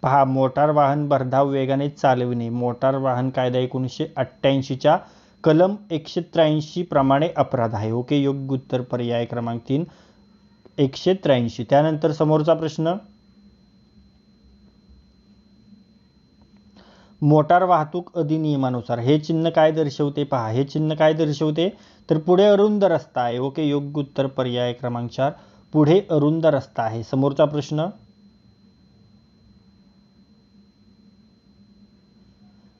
पहा मोटार वाहन भरधाव वेगाने चालविणे मोटार वाहन कायदा 1988च्या कलम 183 प्रमाणे अपराध आहे. ओके. योग्य उत्तर पर्याय क्रमांक 3, 183. त्यानंतर समोरचा प्रश्न, मोटार वाहतूक अधिनियमानुसार हे चिन्ह काय दर्शवते? पहा हे चिन्ह काय दर्शवते? तर पुढे अरुंद रस्ता आहे. ओके. योग्य उत्तर पर्याय क्रमांक 4, पुढे अरुंद रस्ता आहे. समोरचा प्रश्न,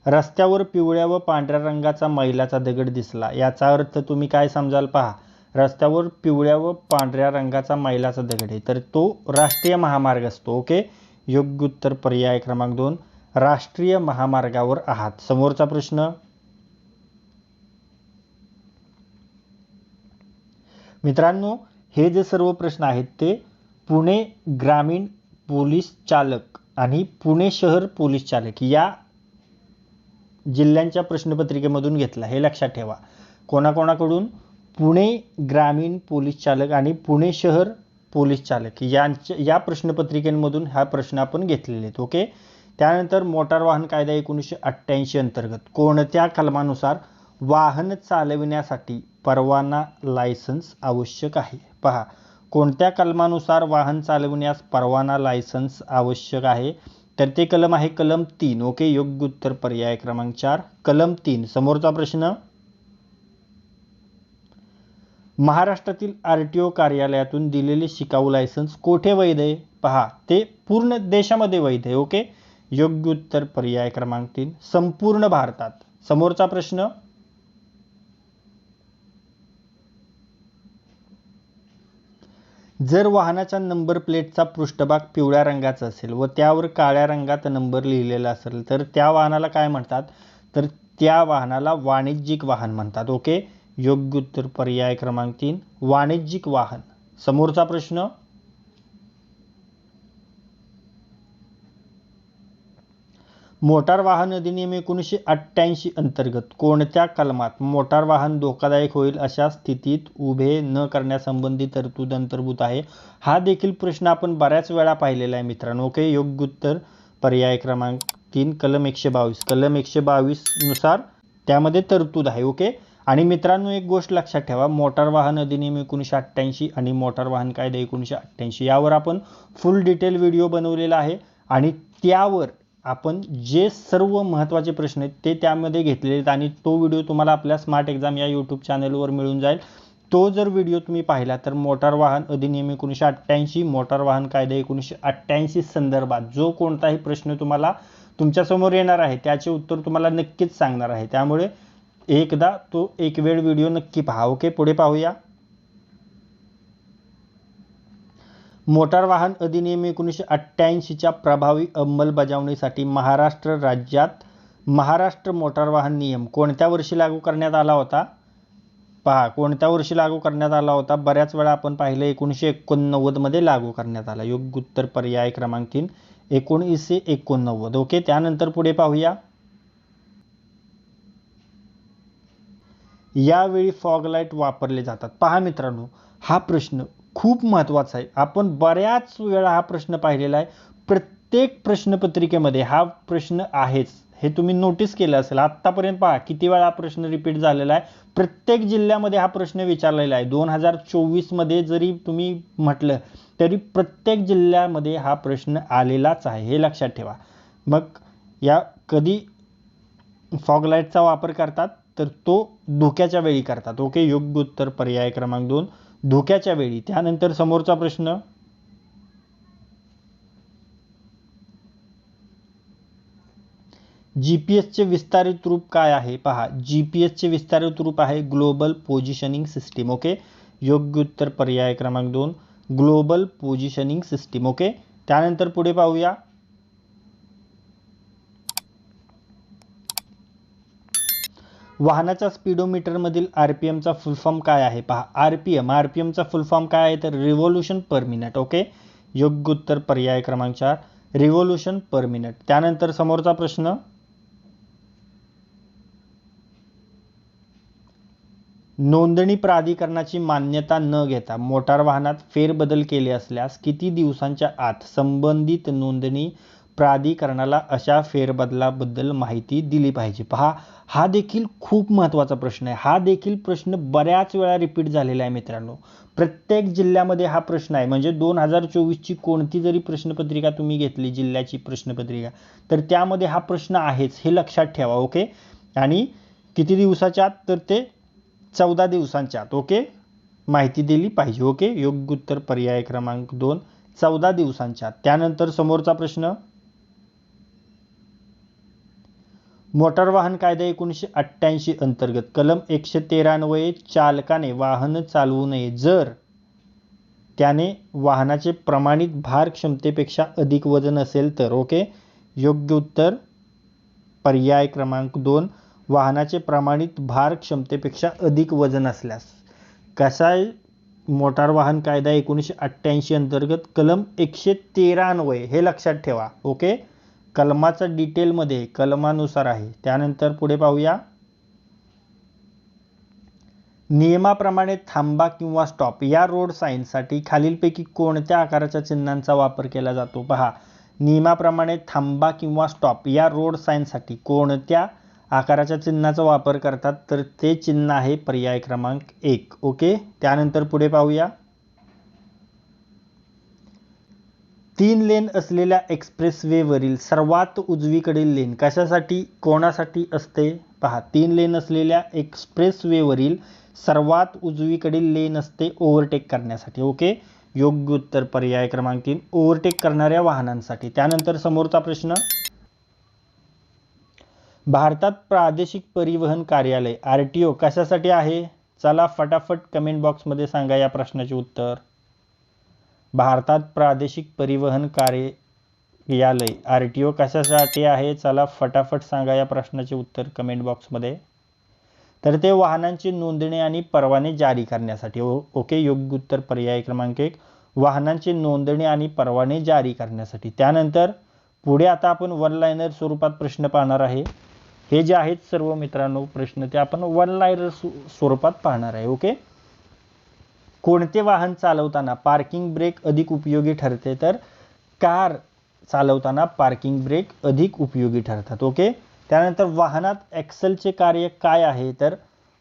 रस्त्यावर पिवळ्या व पांढऱ्या रंगाचा मैलाचा दगड दिसला, याचा अर्थ तुम्ही काय समजाल? पहा रस्त्यावर पिवळ्या व पांढऱ्या रंगाचा मैलाचा दगड आहे तर तो राष्ट्रीय महामार्ग असतो. ओके. योग्य उत्तर पर्याय क्रमांक 2, राष्ट्रीय महामार्गावर आहात. समोरचा प्रश्न, मित्रांनो हे जे सर्व प्रश्न आहेत ते पुणे ग्रामीण पोलीस चालक आणि पुणे शहर पोलीस चालक या जिल्ह्यांच्या प्रश्नपत्रिकेमधून घेतला, हे लक्षात ठेवा. कोणाकोणाकडून? पुणे ग्रामीण पोलीस चालक आणि पुणे शहर पोलीस चालक या प्रश्नपत्रिकेमधून हा प्रश्न आपण घेतलेले आहेत. ओके. त्यानंतर मोटार वाहन कायदा 1988 अंतर्गत कोणत्या कलमानुसार वाहन चालविण्यासाठी परवाना लायसन्स आवश्यक आहे? पहा कोणत्या कलमानुसार वाहन चालविण्यास परवाना लायसन्स आवश्यक आहे? तर ते कलम आहे कलम 3. ओके, योग्य उत्तर पर्याय क्रमांक 4 कलम 3. समोरचा प्रश्न, महाराष्ट्रातील RTO कार्यालयातून दिलेले शिकाऊ लायसन्स कोठे वैध आहे? पहा, ते पूर्ण देशामध्ये वैध आहे. ओके, योग्य उत्तर पर्याय क्रमांक 3 संपूर्ण भारतात. समोरचा प्रश्न, जर वाहनाच्या नंबर प्लेटचा पृष्ठभाग पिवळ्या रंगाचा असेल व त्यावर काळ्या रंगात नंबर लिहिलेला असेल तर त्या वाहनाला काय म्हणतात? तर त्या वाहनाला वाणिज्यिक वाहन म्हणतात. ओके, योग्य उत्तर पर्याय क्रमांक 3 वाणिज्यिक वाहन. समोरचा प्रश्न, मोटार वाहन अधिनियम 1988 अंतर्गत कोणत्या कलमात मोटार वाहन धोकादायक होईल अशा स्थितीत उभे न करण्यासंबंधी तरतूद अंतर्भूत आहे? हा देखील प्रश्न आपण बऱ्याच वेळा पाहिलेला आहे मित्रांनो. ओके, योग्य उत्तर पर्याय क्रमांक 3 कलम 122. कलम 122 नुसार त्यामध्ये तरतूद आहे. ओके, आणि मित्रांनो एक गोष्ट लक्षात ठेवा, मोटार वाहन अधिनियम 1988 आणि मोटार वाहन कायदा 1988 यावर आपण फुल डिटेल व्हिडिओ बनवलेला आहे आणि त्यावर आपण जे सर्व महत्त्वाचे प्रश्न आहेत ते त्यामध्ये घेतलेले आहेत आणि तो व्हिडिओ तुम्हाला आपल्या स्मार्ट एक्झाम या यूट्यूब चॅनलवर मिळून जाईल. तो जर व्हिडिओ तुम्ही पाहिला तर मोटार वाहन अधिनियम 1988, मोटार वाहन कायदा 1988 संदर्भात जो कोणताही प्रश्न तुम्हाला तुमच्यासमोर येणार आहे त्याचे उत्तर तुम्हाला नक्कीच सांगणार आहे. त्यामुळे एकदा तो एक वेळ व्हिडिओ नक्की पहा. ओके, पुढे पाहूया. मोटार वाहन अधिनियम 1988च्या प्रभावी अंमलबजावणीसाठी महाराष्ट्र राज्यात महाराष्ट्र मोटार वाहन नियम कोणत्या वर्षी लागू करण्यात आला होता? पहा, कोणत्या वर्षी लागू करण्यात आला होता? बऱ्याच वेळा आपण पाहिलं 1989 मध्ये लागू करण्यात आला. योग्य उत्तर पर्याय क्रमांक 3 1989. ओके, त्यानंतर पुढे पाहूया. यावेळी फॉग लाईट वापरले जातात. पहा मित्रांनो, हा प्रश्न खूप महत्त्वाचा आहे. आपण बऱ्याच वेळा हा प्रश्न पाहिलेला आहे. प्रत्येक प्रश्नपत्रिकेमध्ये हा प्रश्न आहेच, हे तुम्ही नोटीस केलं असेल. आत्तापर्यंत पहा किती वेळा हा प्रश्न रिपीट झालेला आहे. प्रत्येक जिल्ह्यामध्ये हा प्रश्न विचारलेला आहे. 2024 मध्ये जरी तुम्ही म्हटलं तरी प्रत्येक जिल्ह्यामध्ये हा प्रश्न आलेलाच आहे, हे लक्षात ठेवा. मग या कधी फॉग लाईटचा वापर करतात तर तो धोक्याच्या वेळी करतात. ओके, योग्य उत्तर पर्याय क्रमांक 2 धोक्याच्या वेळी. त्यानंतर समोरचा प्रश्न, जीपीएसचे विस्तारित रूप काय आहे? पहा, जीपीएसचे विस्तारित रूप आहे ग्लोबल पोझिशनिंग सिस्टीम. ओके, योग्य उत्तर पर्याय क्रमांक 2 ग्लोबल पोझिशनिंग सिस्टीम. ओके, त्यानंतर पुढे पाहूया. वाहनाच्या स्पीडोमीटर मधील आरपीएमचा फुल फॉर्म काय आहे? पहा, आरपीएमचा फुल फॉर्म काय आहे? तर रिव्होल्यूशन पर मिनिट. ओके, योग्य उत्तर पर्याय क्रमांक 4 रिव्होल्यूशन पर मिनिट. त्यानंतर समोरचा प्रश्न, नोंदणी प्राधिकरणाची मान्यता न घेता मोटार वाहनात फेरबदल केले असल्यास किती दिवसांच्या आत संबंधित नोंदणी प्राधिकरणाला अशा फेरबदलाबद्दल माहिती दिली पाहिजे? पहा, हा देखील खूप महत्त्वाचा प्रश्न आहे. हा देखील प्रश्न बऱ्याच वेळा रिपीट झालेला आहे मित्रांनो. प्रत्येक जिल्ह्यामध्ये हा प्रश्न आहे. म्हणजे 2024ची कोणती जरी प्रश्नपत्रिका तुम्ही घेतली, जिल्ह्याची प्रश्नपत्रिका, तर त्यामध्ये हा प्रश्न आहेच, हे लक्षात ठेवा. ओके, आणि किती दिवसाच्या आत? तर ते 14 दिवसांच्या आत. ओके, माहिती दिली पाहिजे. ओके, योग्य उत्तर पर्याय क्रमांक 2 14 दिवसांच्या आत. त्यानंतर समोरचा प्रश्न, मोटार वाहन कायदा 1988 अंतर्गत कलम 113 अन्वये चालकाने वाहन चालवू नये जर त्याने वाहनाचे प्रमाणित भार क्षमतेपेक्षा अधिक वजन असेल तर? ओके, योग्य उत्तर पर्याय क्रमांक 2 वाहनाचे प्रमाणित भार क्षमतेपेक्षा अधिक वजन असल्यास. कसा आहे? मोटार वाहन कायदा 1988 अंतर्गत कलम 113 अन्वये, हे लक्षात ठेवा. ओके, कलमाचा डिटेलमध्ये कलमानुसार आहे. त्यानंतर पुढे पाहूया. नियमाप्रमाणे थांबा किंवा स्टॉप या रोड साईनसाठी खालीलपैकी कोणत्या आकाराच्या चिन्हांचा वापर केला जातो? पहा, नियमाप्रमाणे थांबा किंवा स्टॉप या रोड साईनसाठी कोणत्या आकाराच्या चिन्हाचा वापर करतात? तर ते चिन्ह आहे पर्याय क्रमांक 1. ओके, त्यानंतर पुढे पाहूया. 3 लेन असलेल्या एक्सप्रेसवेवरील सर्वात उजवीकडील लेन कशासाठी कोणासाठी असते पहा 3 लेन असलेल्या एक्सप्रेसवेवरील सर्वात उजवीकडील लेन असते ओव्हरटेक करण्यासाठी ओके योग्य उत्तर पर्याय क्रमांक 3 ओव्हरटेक करणाऱ्या वाहनांसाठी। त्यानंतर समोरचा प्रश्न भारतात प्रादेशिक परिवहन कार्यालय आरटीओ कशासाठी आहे चला फटाफट कमेंट बॉक्समध्ये सांगा या प्रश्नाचे उत्तर। भारतात प्रादेशिक परिवहन कार्यालय आरटीओ कशासाठी आहे चला फटाफट सांगा या प्रश्नाचे उत्तर कमेंट बॉक्समध्ये। तर ते वाहनांची नोंदणी आणि परवाने जारी करण्यासाठी ओके योग्य उत्तर पर्याय क्रमांक 1 वाहनांची नोंदणी आणि परवाने जारी करण्यासाठी। त्यानंतर पुढे आता आपण वन लाइनर स्वरूपात प्रश्न पाहणार आहे। हे जे आहेत सर्व मित्रांनो प्रश्न ते आपण वन लाइनर स्वरूपात पाहणार आहे ओके। कोणते वाहन चालवताना पार्किंग ब्रेक अधिक उपयोगी ठरते तर कार चालवताना पार्किंग ब्रेक अधिक उपयोगी ठरतात ओके। त्यानंतर वाहनात एक्सेलचे कार्य काय आहे तर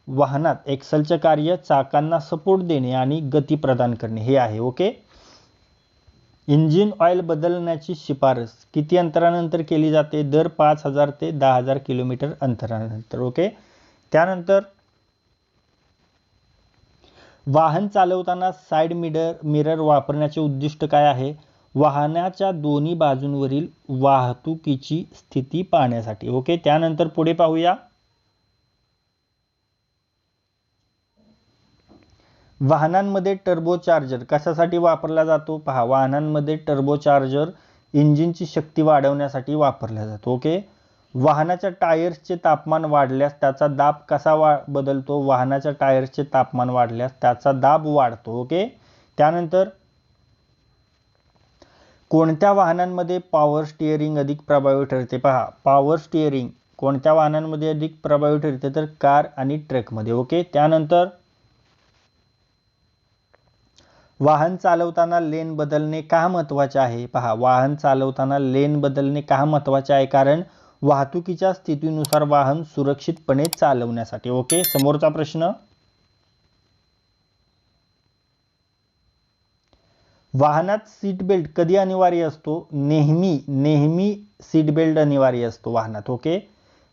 वाहनात एक्सेलचे कार्य चाकांना सपोर्ट देणे आणि गती प्रदान करणे हे आहे ओके। इंजिन ऑइल बदलण्याची शिफारस किती अंतरानंतर केली जाते दर 5000 ते 10000 किलोमीटर अंतरानंतर ओके। त्यानंतर वाहन चालवताना साइड मिरर वापरण्याचे उद्दिष्ट काय आहे वाहनाच्या दोन्ही बाजूंवरील वाहतुकीची स्थिती पाहण्यासाठी ओके। त्यानंतर पुढे पाहूया वाहनांमध्ये टर्बोचार्जर कशासाठी वापरला जातो पहा वाहनांमध्ये टर्बोचार्जर इंजिनची शक्ती वाढवण्यासाठी वापरला जातो ओके। वाहनाच्या टायर्सचे तापमान वाढल्यास त्याचा दाब कसा बदलतो वाहनाच्या टायर्सचे तापमान वाढल्यास त्याचा दाब वाढतो ओके। त्यानंतर कोणत्या वाहनांमध्ये पॉवर स्टीअरिंग अधिक प्रभावी ठरते पहा पॉवर स्टीअरिंग कोणत्या वाहनांमध्ये अधिक प्रभावी ठरते तर कार आणि ट्रकमध्ये ओके। त्यानंतर वाहन चालवताना लेन बदलणे का महत्त्वाचे आहे पहा वाहन चालवताना लेन बदलणे का महत्त्वाचे आहे कारण वाहतुकीच्या स्थितीनुसार वाहन सुरक्षितपणे चालवण्यासाठी ओके। समोरचा प्रश्न वाहनात सीट बेल्ट कधी अनिवार्य असतो नेहमी सीट बेल्ट अनिवार्य असतो वाहनात ओके।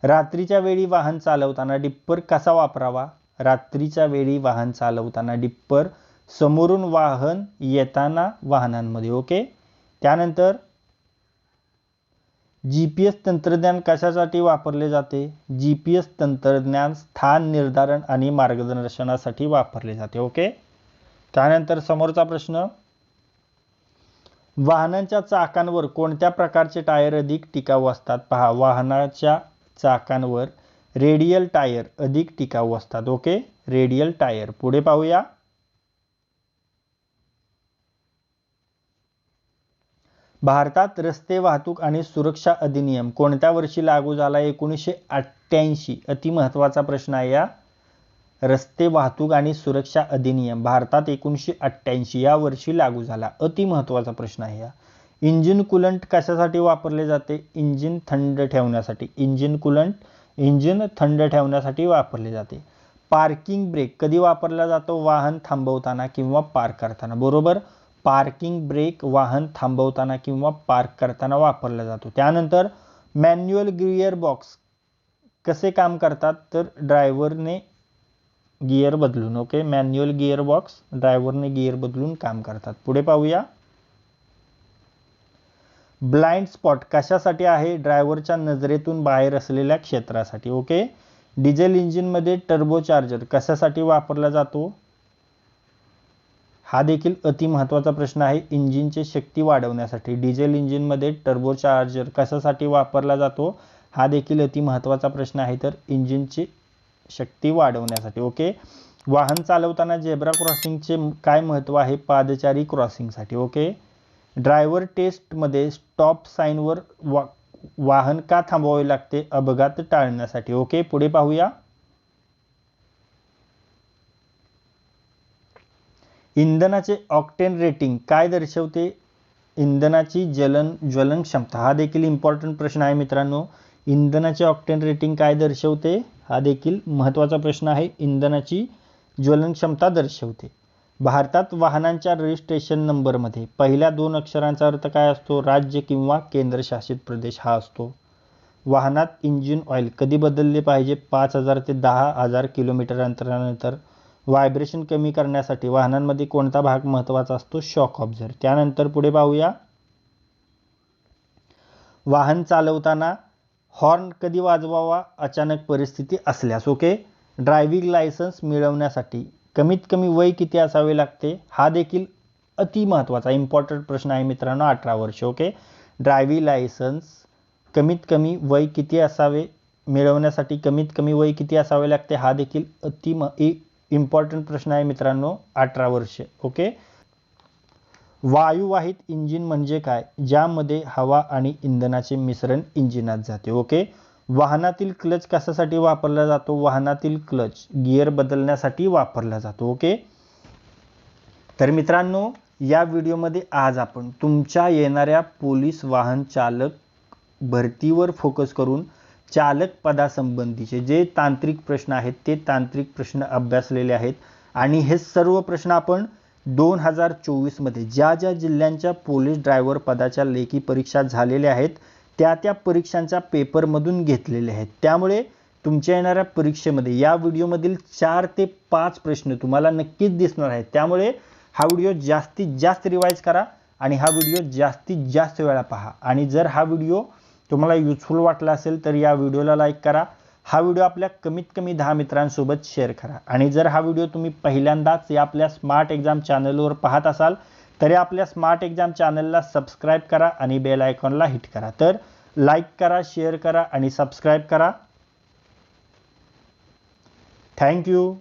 रात्रीच्या वेळी वाहन चालवताना डिप्पर कसा वापरावा रात्रीच्या वेळी वाहन चालवताना डिप्पर समोरून वाहन येताना वाहनांमध्ये ओके। त्यानंतर जीपीएस तंत्रज्ञान कशासाठी वापरले जाते जीपीएस तंत्रज्ञान स्थान निर्धारण आणि मार्गदर्शनासाठी वापरले जाते ओके। त्यानंतर समोरचा प्रश्न वाहनांच्या चाकांवर कोणत्या प्रकारचे टायर अधिक टिकाऊ असतात पहा वाहनाच्या चाकांवर रेडियल टायर अधिक टिकाऊ असतात ओके रेडियल टायर। पुढे पाहूया भारतात रस्ते वाहतूक आणि सुरक्षा अधिनियम कोणत्या वर्षी लागू झाला 1988 अति महत्त्वाचा प्रश्न आहे या रस्ते वाहतूक आणि सुरक्षा अधिनियम भारतात 1988 या वर्षी लागू झाला अति महत्त्वाचा प्रश्न आहे या। इंजिन कूलंट कशासाठी वापरले जाते इंजिन थंड ठेवण्यासाठी इंजिन थंड ठेवण्यासाठी वापरले जाते। पार्किंग ब्रेक कधी वापरला जातो वाहन थांबवताना किंवा पार्क करताना बरोबर पार्किंग ब्रेक वाहन थांबवताना किंवा पार्क करताना वापरला जातो। त्यानंतर मॅन्युअल गिअर बॉक्स कसे काम करतात तर ड्रायव्हरने गिअर बदलून ओके मॅन्युअल गिअर बॉक्स ड्रायव्हरने गिअर बदलून काम करतात। पुढे पाहूया ब्लाइंड स्पॉट कशासाठी आहे ड्रायव्हरच्या नजरेतून बाहेर असलेल्या क्षेत्रासाठी ओके। डिझेल इंजिनमध्ये टर्बोचार्जर कशासाठी वापरला जातो हा देखील अति महत्त्वाचा प्रश्न आहे इंजिनची शक्ती वाढवण्यासाठी डिझेल इंजिनमध्ये टर्बोचार्जर कशासाठी वापरला जातो हा देखील अति महत्त्वाचा प्रश्न आहे तर इंजिनची शक्ती वाढवण्यासाठी ओके। वाहन चालवताना झेब्रा क्रॉसिंगचे काय महत्त्व आहे पादचारी क्रॉसिंगसाठी ओके। ड्रायव्हर टेस्टमध्ये स्टॉप साइनवर वाहन का थांबवावे लागते अपघात टाळण्यासाठी ओके। पुढे पाहूया इंधनाचे ऑक्टेन रेटिंग काय दर्शवते इंधनाची ज्वलन क्षमता हा देखील इम्पॉर्टंट प्रश्न आहे मित्रांनो। इंधनाचे ऑक्टेन रेटिंग काय दर्शवते हा देखील महत्त्वाचा प्रश्न आहे इंधनाची ज्वलन क्षमता दर्शवते। भारतात वाहनांच्या रजिस्ट्रेशन नंबरमध्ये पहिल्या 2 अक्षरांचा अर्थ काय असतो? राज्य किंवा केंद्रशासित प्रदेश हा असतो. वाहनात इंजिन ऑइल कधी बदलले पाहिजे? 5,000 ते 10,000 किलोमीटर अंतरानंतर. व्हायब्रेशन कमी करण्यासाठी वाहनांमध्ये कोणता भाग महत्त्वाचा असतो? Shock observer. त्यानंतर पुढे पाहूया, वाहन चालवताना हॉर्न कधी वाजवावा? अचानक परिस्थिती असल्यास. ओके. ड्रायव्हिंग लायसन्स मिळवण्यासाठी कमीत कमी वय किती असावे लागते? हा देखील अति महत्त्वाचा इम्पॉर्टंट प्रश्न आहे मित्रांनो. 18 वर्ष. ओके. ड्रायव्हिंग लायसन्स कमीत कमी वय किती असावे? मिळवण्यासाठी कमीत कमी वय किती असावे लागते? हा देखील इम्पॉर्टंट प्रश्न आहे मित्रांनो. 18 वर्ष. ओके. वायुवाहित इंजिन म्हणजे काय? ज्यामध्ये हवा आणि इंधनाचे मिश्रण इंजिनात जाते. ओके. वाहनातील क्लच कशासाठी वापरला जातो? वाहनातील क्लच गिअर बदलण्यासाठी वापरला जातो. ओके. तर मित्रांनो, या व्हिडिओमध्ये आज आपण तुमच्या येणाऱ्या पोलीस वाहन चालक भरतीवर फोकस करून चालक पदासंबंधीचे जे तांत्रिक प्रश्न आहेत ते तांत्रिक प्रश्न अभ्यासलेले आहेत. आणि हे सर्व प्रश्न आपण 2024 मध्ये ज्या ज्या जिल्ह्यांच्या पोलीस ड्रायव्हर पदाच्या लेखी परीक्षा झालेल्या आहेत त्या परीक्षांच्या पेपरमधून घेतलेले आहेत. त्यामुळे तुमच्या येणाऱ्या परीक्षेमध्ये या व्हिडिओमधील 4 ते 5 प्रश्न तुम्हाला नक्कीच दिसणार आहेत. त्यामुळे हा व्हिडिओ जास्तीत जास्त रिवाइज करा आणि हा व्हिडिओ जास्तीत जास्त वेळा पहा. आणि जर हा व्हिडिओ तुम्हाला युजफुल वाटला असेल तर या व्हिडिओला लाईक करा. हा व्हिडिओ आपल्या कमीत कमी 10 मित्रांसोबत शेअर करा. आणि जर हा व्हिडिओ तुम्ही पहिल्यांदाच या आपल्या स्मार्ट एक्झाम चॅनलवर पाहत असाल तर आपल्या स्मार्ट एक्झाम चॅनलला सबस्क्राईब करा आणि बेल आयकॉनला हिट करा. तर लाईक करा, शेअर करा आणि सबस्क्राईब करा. थँक्यू.